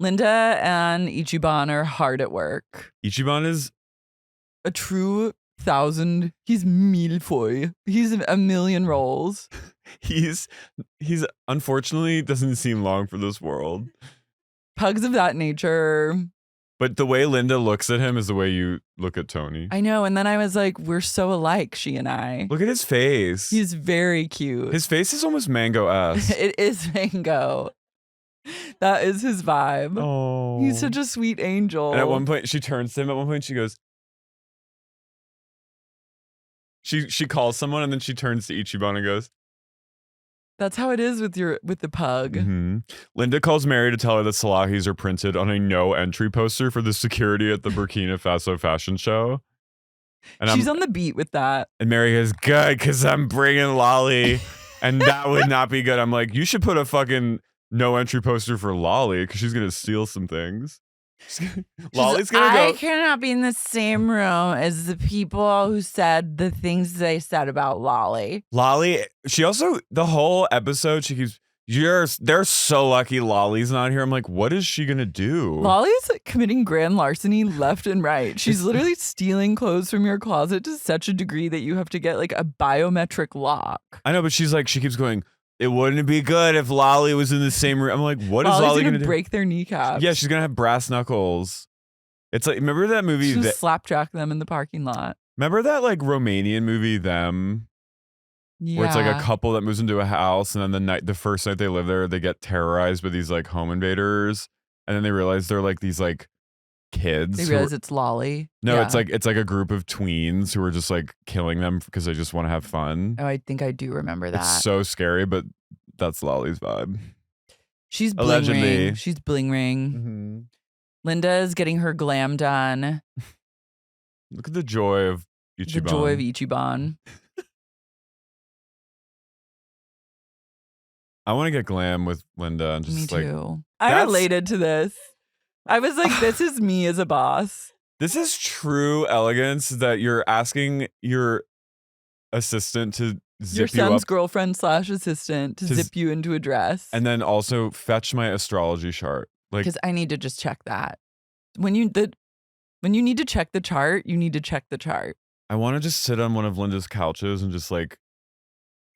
Lynda and Ichiban are hard at work. Ichiban is a true 1,000. He's millefeuille. He's a million roles. He's unfortunately doesn't seem long for this world. Pugs of that nature. But the way Lynda looks at him is the way you look at Tony. I know. And then I was like, we're so alike, she and I. Look at his face. He's very cute. His face is almost mango-esque. It is mango. That is his vibe. Oh. He's such a sweet angel. And at one point, she turns to him. At one point, she goes, She calls someone and then she turns to Ichiban and goes, that's how it is with the pug. Mm-hmm. Lynda calls Mary to tell her that Salahis are printed on a no entry poster for the security at the Burkina Faso fashion show. And she's on the beat with that. And Mary goes, good, because I'm bringing Lolly. And that would not be good. I'm like, you should put a fucking no entry poster for Lolly because she's going to steal some things. Lolly's gonna go. I cannot be in the same room as the people who said the things they said about Lolly. Lolly, she also, the whole episode, she keeps, they're so lucky Lolly's not here. I'm like, what is she gonna do? Lolly's committing grand larceny left and right. She's literally stealing clothes from your closet to such a degree that you have to get like a biometric lock. I know, but she's like, she keeps going, it wouldn't be good if Lolly was in the same room. I'm like, what is Lolly going to do? Break their kneecaps. Yeah, she's going to have brass knuckles. It's like, remember that movie? She'll slapjack them in the parking lot. Remember that like Romanian movie, Them? Yeah. Where it's like a couple that moves into a house and then the first night they live there, they get terrorized by these like home invaders. And then they realize they're like these like kids. They realize it's Lolly. No, yeah. It's like a group of tweens who are just like killing them because they just want to have fun. Oh, I think I do remember that. It's so scary, but that's Lolly's vibe. She's bling allegedly. Ring. She's bling ring. Mm-hmm. Lynda is getting her glam done. Look at the joy of Ichiban. The joy of Ichiban. I want to get glam with Lynda and just Me like. too. I related to this. I was like, this is me as a boss. This is true elegance that you're asking your assistant to zip your son's up, girlfriend / assistant to zip you into a dress. And then also fetch my astrology chart. Like, because I need to just check that. When you need to check the chart, you need to check the chart. I want to just sit on one of Lynda's couches and just like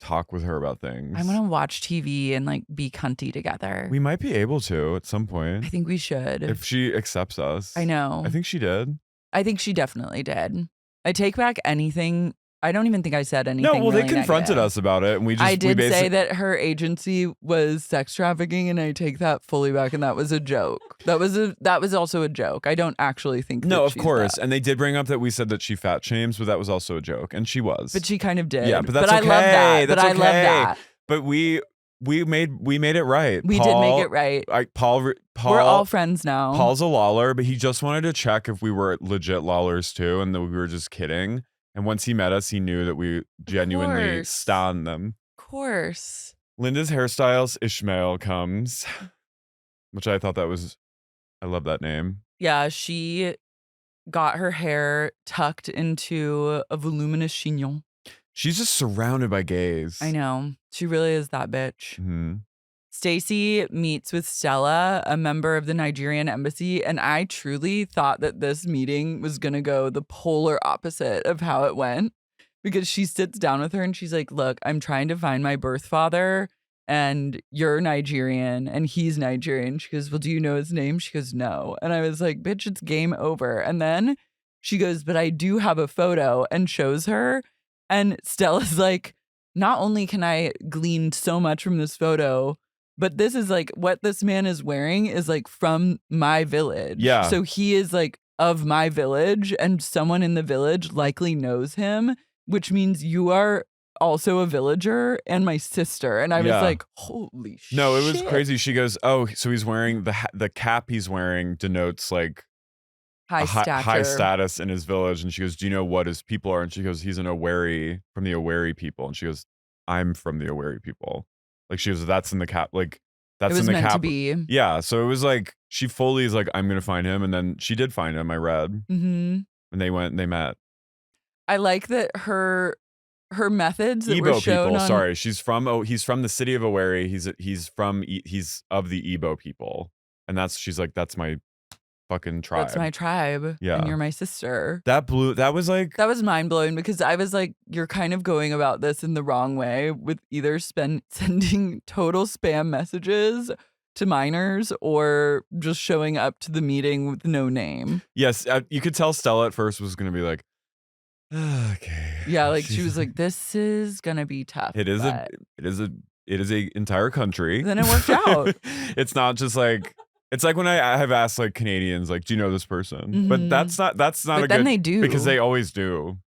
talk with her about things. I want to watch TV and like be cunty together. We might be able to at some point. I think we should. If she accepts us. I know. I think she did. I think she definitely did. I take back anything. I don't even think I said anything. No, well, really they confronted us about it, and I did say that her agency was sex trafficking, and I take that fully back. And that was a joke. That was also a joke. I don't actually think. No, of course. And they did bring up that we said that she fat shames, but that was also a joke, and she was. But she kind of did. Yeah, but that's okay. I love that. That's I okay. love that. But we made it right. We did make it right. Paul. We're all friends now. Paul's a lawler, but he just wanted to check if we were legit lawlers too, and that we were just kidding. And once he met us, he knew that we genuinely stan them. Of course. Lynda's hairstylist, Ishmael, comes, which I thought I love that name. Yeah, she got her hair tucked into a voluminous chignon. She's just surrounded by gays. I know. She really is that bitch. Mm-hmm. Stacy meets with Stella, a member of the Nigerian embassy, and I truly thought that this meeting was going to go the polar opposite of how it went, because she sits down with her and she's like, look, I'm trying to find my birth father, and you're Nigerian and he's Nigerian. She goes, well, do you know his name? She goes, no. And I was like, bitch, it's game over. And then she goes, but I do have a photo, and shows her. And Stella's like, not only can I glean so much from this photo, but this is like what this man is wearing is like from my village. Yeah. So he is like of my village, and someone in the village likely knows him, which means you are also a villager and my sister. And I was like, holy shit. No, it was crazy. She goes, oh, so he's wearing the cap he's wearing denotes like high status in his village. And she goes, do you know what his people are? And she goes, he's an Oweri, from the Oweri people. And she goes, I'm from the Oweri people. Like, she was, that's in the cap, like, that's in the cap. It was meant to be. Yeah, so it was like, she fully is like, I'm going to find him. And then she did find him, I read. Mm-hmm. And they went and they met. I like that her methods that Igbo were shown people, on... sorry. He's from the city of Oweri. He's of the Igbo people. And she's like, that's my fucking tribe. That's my tribe. Yeah. And you're my sister. That was mind blowing, because I was like, you're kind of going about this in the wrong way with either sending total spam messages to minors or just showing up to the meeting with no name. Yes. You could tell Stella at first was going to be like, okay. Yeah. Like she was like, this is going to be tough. It is a entire country. Then it worked out. It's not just like, it's like when I have asked like Canadians, like, do you know this person? Mm-hmm. But that's not but a good. Then they do, because they always do.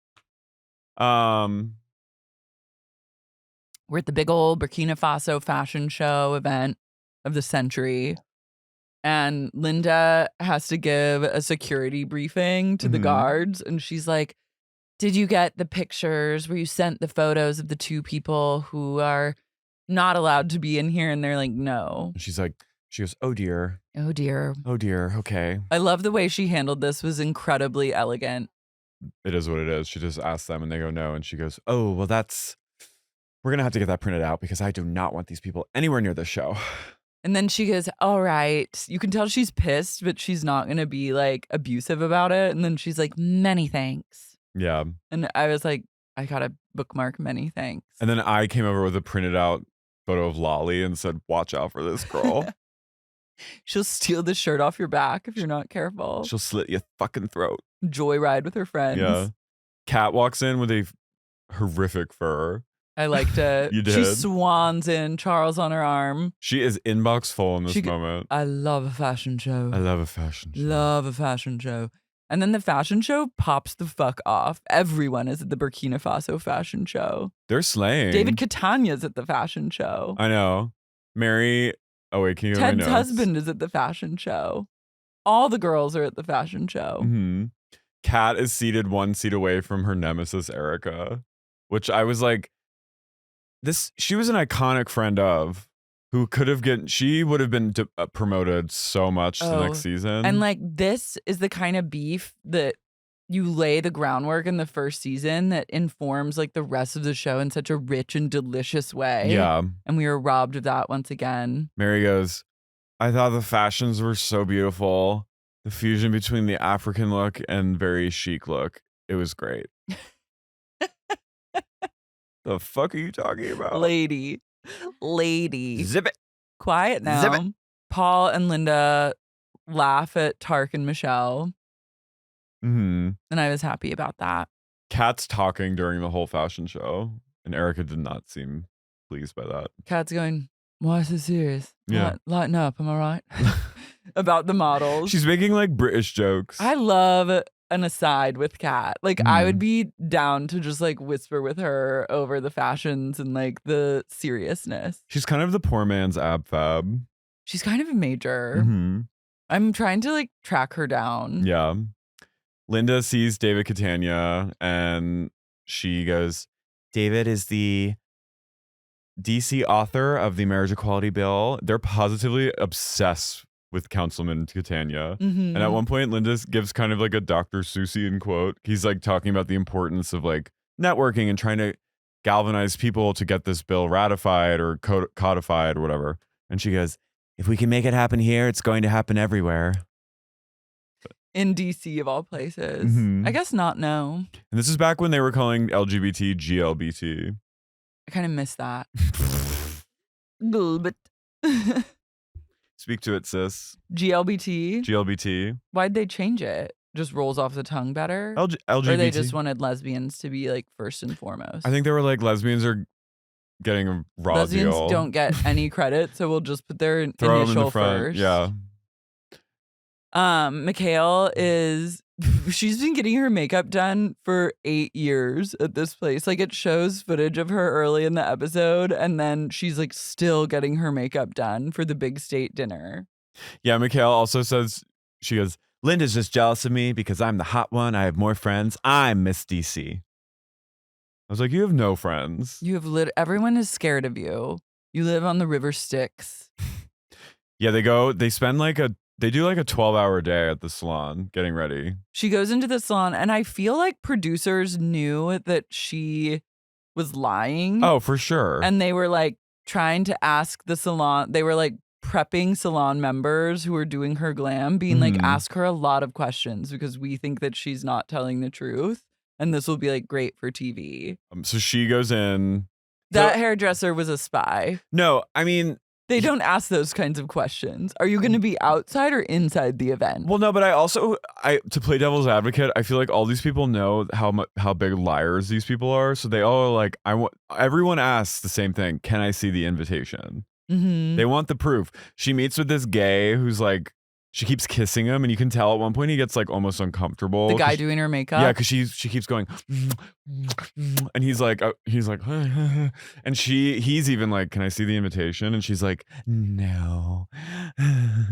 We're at the big old Burkina Faso fashion show event of the century, and Lynda has to give a security briefing to the guards, and she's like, "Did you get the pictures? Where you sent the photos of the two people who are not allowed to be in here?" And they're like, "No." She goes, oh dear. Oh dear. Oh dear. Okay. I love the way she handled this. Was incredibly elegant. It is what it is. She just asks them and they go no. And she goes, oh, well, we're going to have to get that printed out because I do not want these people anywhere near this show. And then she goes, all right. You can tell she's pissed, but she's not going to be like abusive about it. And then she's like, many thanks. Yeah. And I was like, I got to bookmark many thanks. And then I came over with a printed out photo of Lolly and said, watch out for this girl. She'll steal the shirt off your back if you're not careful. She'll slit your fucking throat. Joyride with her friends. Yeah. Kat walks in with a horrific fur. I liked it. You did. She swans in, Charles on her arm. She is inbox full in this moment. I love a fashion show. I love a fashion show. Love a fashion show. And then the fashion show pops the fuck off. Everyone is at the Burkina Faso fashion show. They're slaying. David Catania's at the fashion show. I know. Mary... Oh, wait, can you Ted's husband is at the fashion show. All the girls are at the fashion show. Mm-hmm. Kat is seated one seat away from her nemesis, Erica, which I was like, she was an iconic friend of. who she would have been promoted so much the next season. And like this is the kind of beef that you lay the groundwork in the first season that informs like the rest of the show in such a rich and delicious way. Yeah. And we were robbed of that once again. Mary goes, I thought the fashions were so beautiful. The fusion between the African look and very chic look. It was great. The fuck are you talking about? Lady. Zip it. Quiet now. Zip it. Paul and Lynda laugh at Tark and Michelle. Mm-hmm. And I was happy about that. Kat's talking during the whole fashion show, and Erica did not seem pleased by that. Kat's going, why so serious? Yeah. Lighten up, am I right? About the models. She's making like British jokes. I love an aside with Kat. Like I would be down to just like whisper with her over the fashions and like the seriousness. She's kind of the poor man's ab fab. She's kind of a major. Mm-hmm. I'm trying to like track her down. Yeah. Lynda sees David Catania and she goes, David is the DC author of the marriage equality bill. They're positively obsessed with Councilman Catania. Mm-hmm. And at one point, Lynda gives kind of like a Dr. Seussian quote. He's like talking about the importance of like networking and trying to galvanize people to get this bill ratified or codified or whatever. And she goes, if we can make it happen here, it's going to happen everywhere. In DC of all places. Mm-hmm. I guess not, no. And this is back when they were calling LGBT GLBT. I kind of miss that. But Speak to it, sis. GLBT? GLBT. Why'd they change it? Just rolls off the tongue better? LGBT. Or they just wanted lesbians to be like first and foremost? I think they were like, lesbians are getting a raw lesbians deal. Don't get any credit, so we'll just put their Throw initial them in the front. first. Yeah. Michaele she's been getting her makeup done for 8 years at this place. Like it shows footage of her early in the episode, and then she's like still getting her makeup done for the big state dinner. Yeah, Michaele also says, she goes, Lynda's just jealous of me because I'm the hot one. I have more friends. I'm Miss DC. I was like, you have no friends. You have everyone is scared of you. You live on the river Styx. Yeah, they do like a 12-hour day at the salon getting ready. She goes into the salon, and I feel like producers knew that she was lying. Oh, for sure. And they were like trying to ask the salon. They were like prepping salon members who were doing her glam, being like, ask her a lot of questions because we think that she's not telling the truth. And this will be like great for TV. So she goes in. That hairdresser was a spy. No, I mean, they don't ask those kinds of questions. Are you going to be outside or inside the event? Well, no, but to play devil's advocate, I feel like all these people know how big liars these people are. So they all are like, everyone asks the same thing. Can I see the invitation? Mm-hmm. They want the proof. She meets with this gay who's like, she keeps kissing him, and you can tell at one point he gets like almost uncomfortable. The guy doing her makeup? Yeah, because she keeps going, and he's like, and he's even like, can I see the invitation? And she's like, no.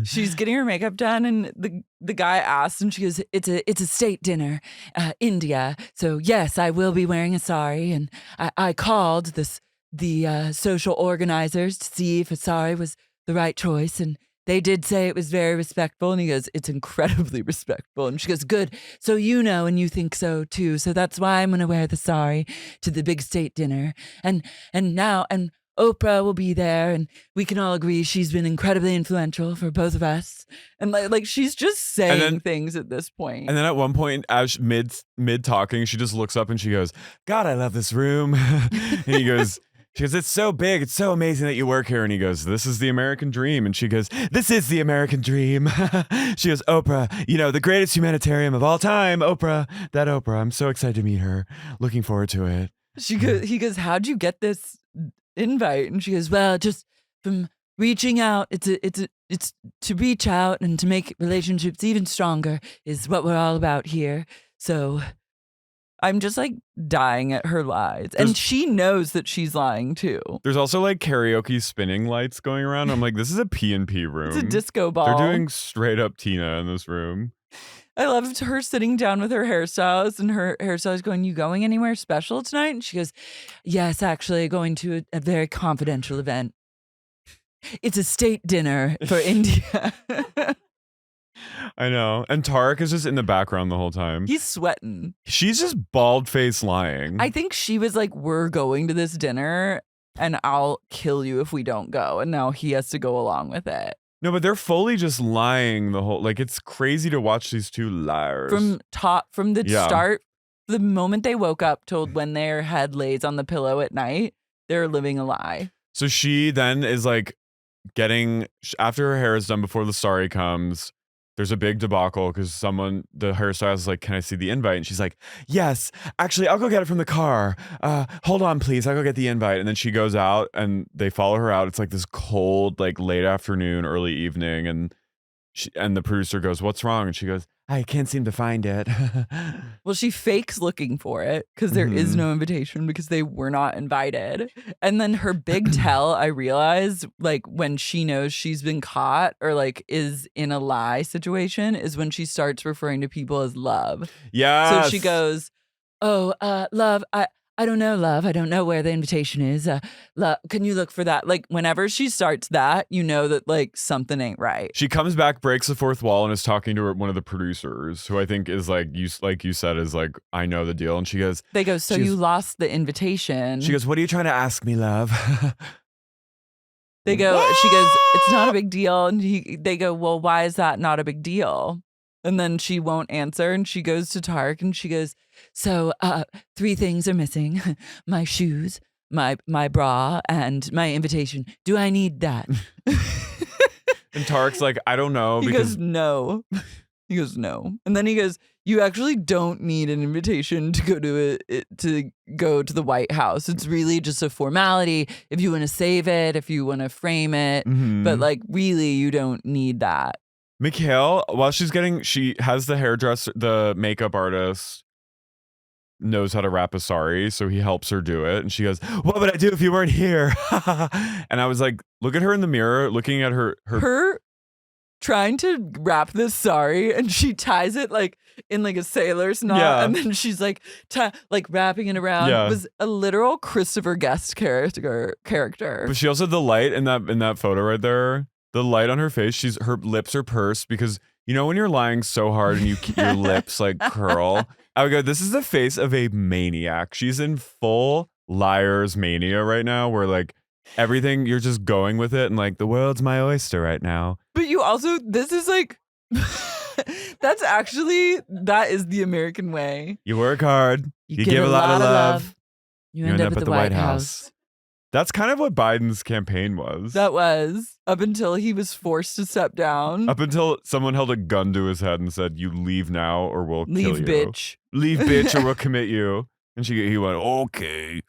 She's getting her makeup done, and the guy asks, and she goes, it's a state dinner, India. So yes, I will be wearing a sari, and I called the social organizers to see if a sari was the right choice, and they did say it was very respectful. And he goes, it's incredibly respectful. And she goes, good. So you know, and you think so too. So that's why I'm going to wear the sari to the big state dinner. And Oprah will be there, and we can all agree she's been incredibly influential for both of us. And like she's just saying things at this point. And then at one point, as mid talking, she just looks up and she goes, God, I love this room. And he goes, she goes, it's so big. It's so amazing that you work here. And he goes, this is the American dream. And she goes, this is the American dream. She goes, Oprah, the greatest humanitarian of all time. Oprah, that Oprah. I'm so excited to meet her. Looking forward to it. He goes, how'd you get this invite? And she goes, well, just from reaching out. It's to reach out and to make relationships even stronger is what we're all about here. So I'm just like dying at her lies. And she knows that she's lying too. There's also like karaoke spinning lights going around. I'm like, this is a P&P room. It's a disco ball. They're doing straight up Tina in this room. I loved her sitting down with her hairstylist, and her hairstylist going, you going anywhere special tonight? And she goes, yes, actually going to a very confidential event. It's a state dinner for India. I know. And Tarek is just in the background the whole time. He's sweating. She's just bald-faced lying. I think she was like, we're going to this dinner and I'll kill you if we don't go. And now he has to go along with it. No, but they're fully just lying the whole, like, it's crazy to watch these two liars. From the start, the moment they woke up till when their head lays on the pillow at night, they're living a lie. So she then is like after her hair is done before the sari comes, there's a big debacle because the hairstylist is like, can I see the invite? And she's like, yes, actually, I'll go get it from the car. Hold on, please. I'll go get the invite. And then she goes out and they follow her out. It's like this cold, like late afternoon, early evening. And the producer goes, what's wrong? And she goes, I can't seem to find it. Well, she fakes looking for it because there is no invitation because they were not invited. And then her big tell, I realized, like when she knows she's been caught or like is in a lie situation, is when she starts referring to people as love. Yeah. So she goes, oh, love, I don't know, love. I don't know where the invitation is. Love, can you look for that? Like whenever she starts that, you know that like something ain't right. She comes back, breaks the fourth wall, and is talking to one of the producers, who I think is like you said is like, I know the deal. And she goes, they go, so you lost the invitation. She goes, what are you trying to ask me, love? They go, she goes, it's not a big deal. And they go, well, why is that not a big deal? And then she won't answer. And she goes to Tarek and she goes, so 3 things are missing. My shoes, my bra, and my invitation. Do I need that? And Tarek's like, I don't know. He goes, no. He goes, no. And then he goes, you actually don't need an invitation to go to the White House. It's really just a formality. If you want to save it, if you want to frame it. But like, really, you don't need that. Michaele, while she has the hairdresser, the makeup artist knows how to wrap a sari, so he helps her do it. And she goes, what would I do if you weren't here? And I was like, look at her in the mirror, looking at her trying to wrap this sari, and she ties it like in like a sailor's knot, and then she's like wrapping it around. It was a literal Christopher Guest character. But she also had the light in that photo right there. The light on her face, her lips are pursed because you know when you're lying so hard and your lips like curl. I would go, this is the face of a maniac. She's in full liar's mania right now, where like everything you're just going with it and like the world's my oyster right now. But you also, this is like that is the American way. You work hard, you give a lot of love, you end up at the White House. That's kind of what Biden's campaign was. That was, up until he was forced to step down. Up until someone held a gun to his head and said, you leave now or we'll kill you. Leave, bitch. Leave, bitch, or we'll commit you. And he went, okay.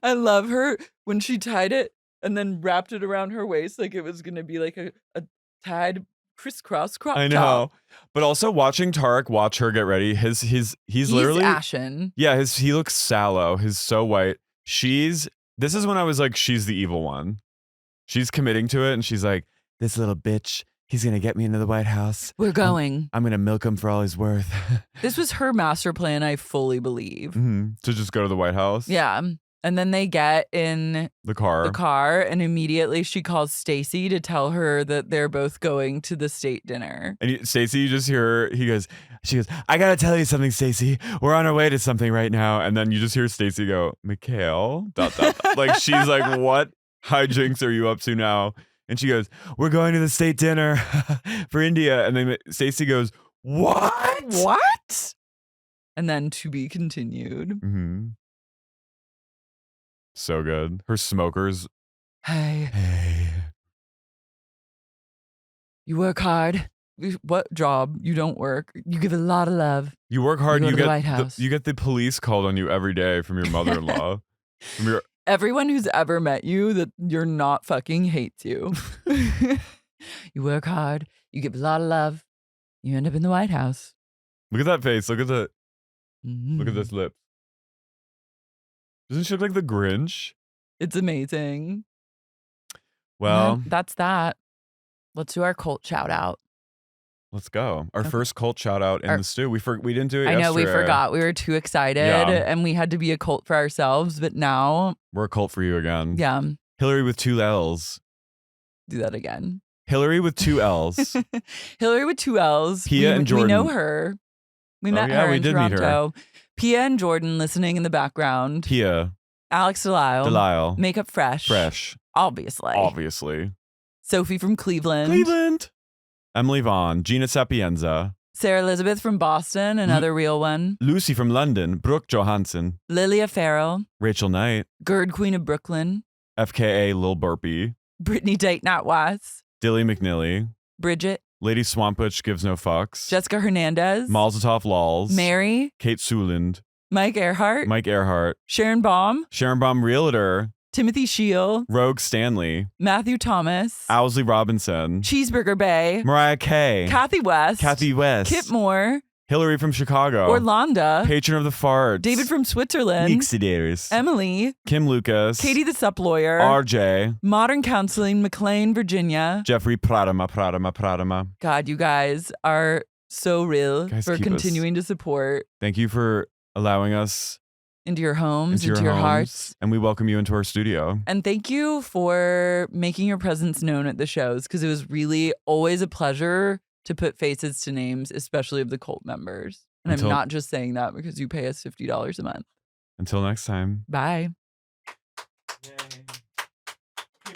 I love her when she tied it and then wrapped it around her waist like it was going to be like a tied crisscross crop top. I know. But also watching Tarek watch her get ready, he's literally ashen. Yeah, he looks sallow. He's so white. This is when I was like, she's the evil one. She's committing to it, and she's like, this little bitch, he's going to get me into the White House. We're going. I'm going to milk him for all he's worth. This was her master plan, I fully believe. To just go to the White House? Yeah. And then they get in the car, and immediately she calls Stacy to tell her that they're both going to the state dinner. And Stacy, you just hear she goes, I gotta tell you something, Stacy. We're on our way to something right now. And then you just hear Stacy go, Michaele, ... Like she's like, what hijinks are you up to now? And she goes, we're going to the state dinner for India. And then Stacy goes, what? What? And then to be continued. So good. Her smokers. Hey. You work hard. What job? You don't work. You give a lot of love. You work hard. You get the police called on you every day from your mother-in-law. Everyone who's ever met you that you're not fucking hates you. You work hard. You give a lot of love. You end up in the White House. Look at that face. Look at this lip. Doesn't she look like the Grinch? It's amazing. Well, that's that. Let's do our cult shout out. Let's go. Our first cult shout out in the stew. We didn't do it yesterday. I know, we forgot. We were too excited and we had to be a cult for ourselves, but now we're a cult for you again. Yeah. Hillary with 2 L's. do that again. Hillary with 2 L's. Hillary with 2 L's. Pia and Jordan. We know her. We met her in Toronto. Pia and Jordan listening in the background. Pia. Alex Delisle. Makeup Fresh. Fresh. Obviously. Sophie from Cleveland. Emily Vaughn. Gina Sapienza. Sarah Elizabeth from Boston, another real one. Lucy from London. Brooke Johansson. Lilia Farrell. Rachel Knight. Gerd Queen of Brooklyn. FKA Lil Burpee. Brittany Date Not Watts. Dilly McNilly. Bridget. Lady Swampwitch Gives No Fucks. Jessica Hernandez. Malzatoff Lols. Mary. Kate Suland. Mike Earhart. Sharon Baum. Realtor. Timothy Scheel. Rogue Stanley. Matthew Thomas. Owsley Robinson. Cheeseburger Bay. Mariah Kay. Kathy West. Kip Moore. Hillary from Chicago. Orlando. Patron of the Farts. David from Switzerland. Nixidators. Emily. Kim Lucas. Katie the Sup Lawyer. RJ. Modern Counseling, McLean, Virginia. Jeffrey Pradama. God, you guys are so real for continuing to support. Thank you for allowing us into your homes, into your hearts. And we welcome you into our studio. And thank you for making your presence known at the shows, because it was really always a pleasure to put faces to names, especially of the cult members. And I'm not just saying that because you pay us $50 a month. Until next time. Bye.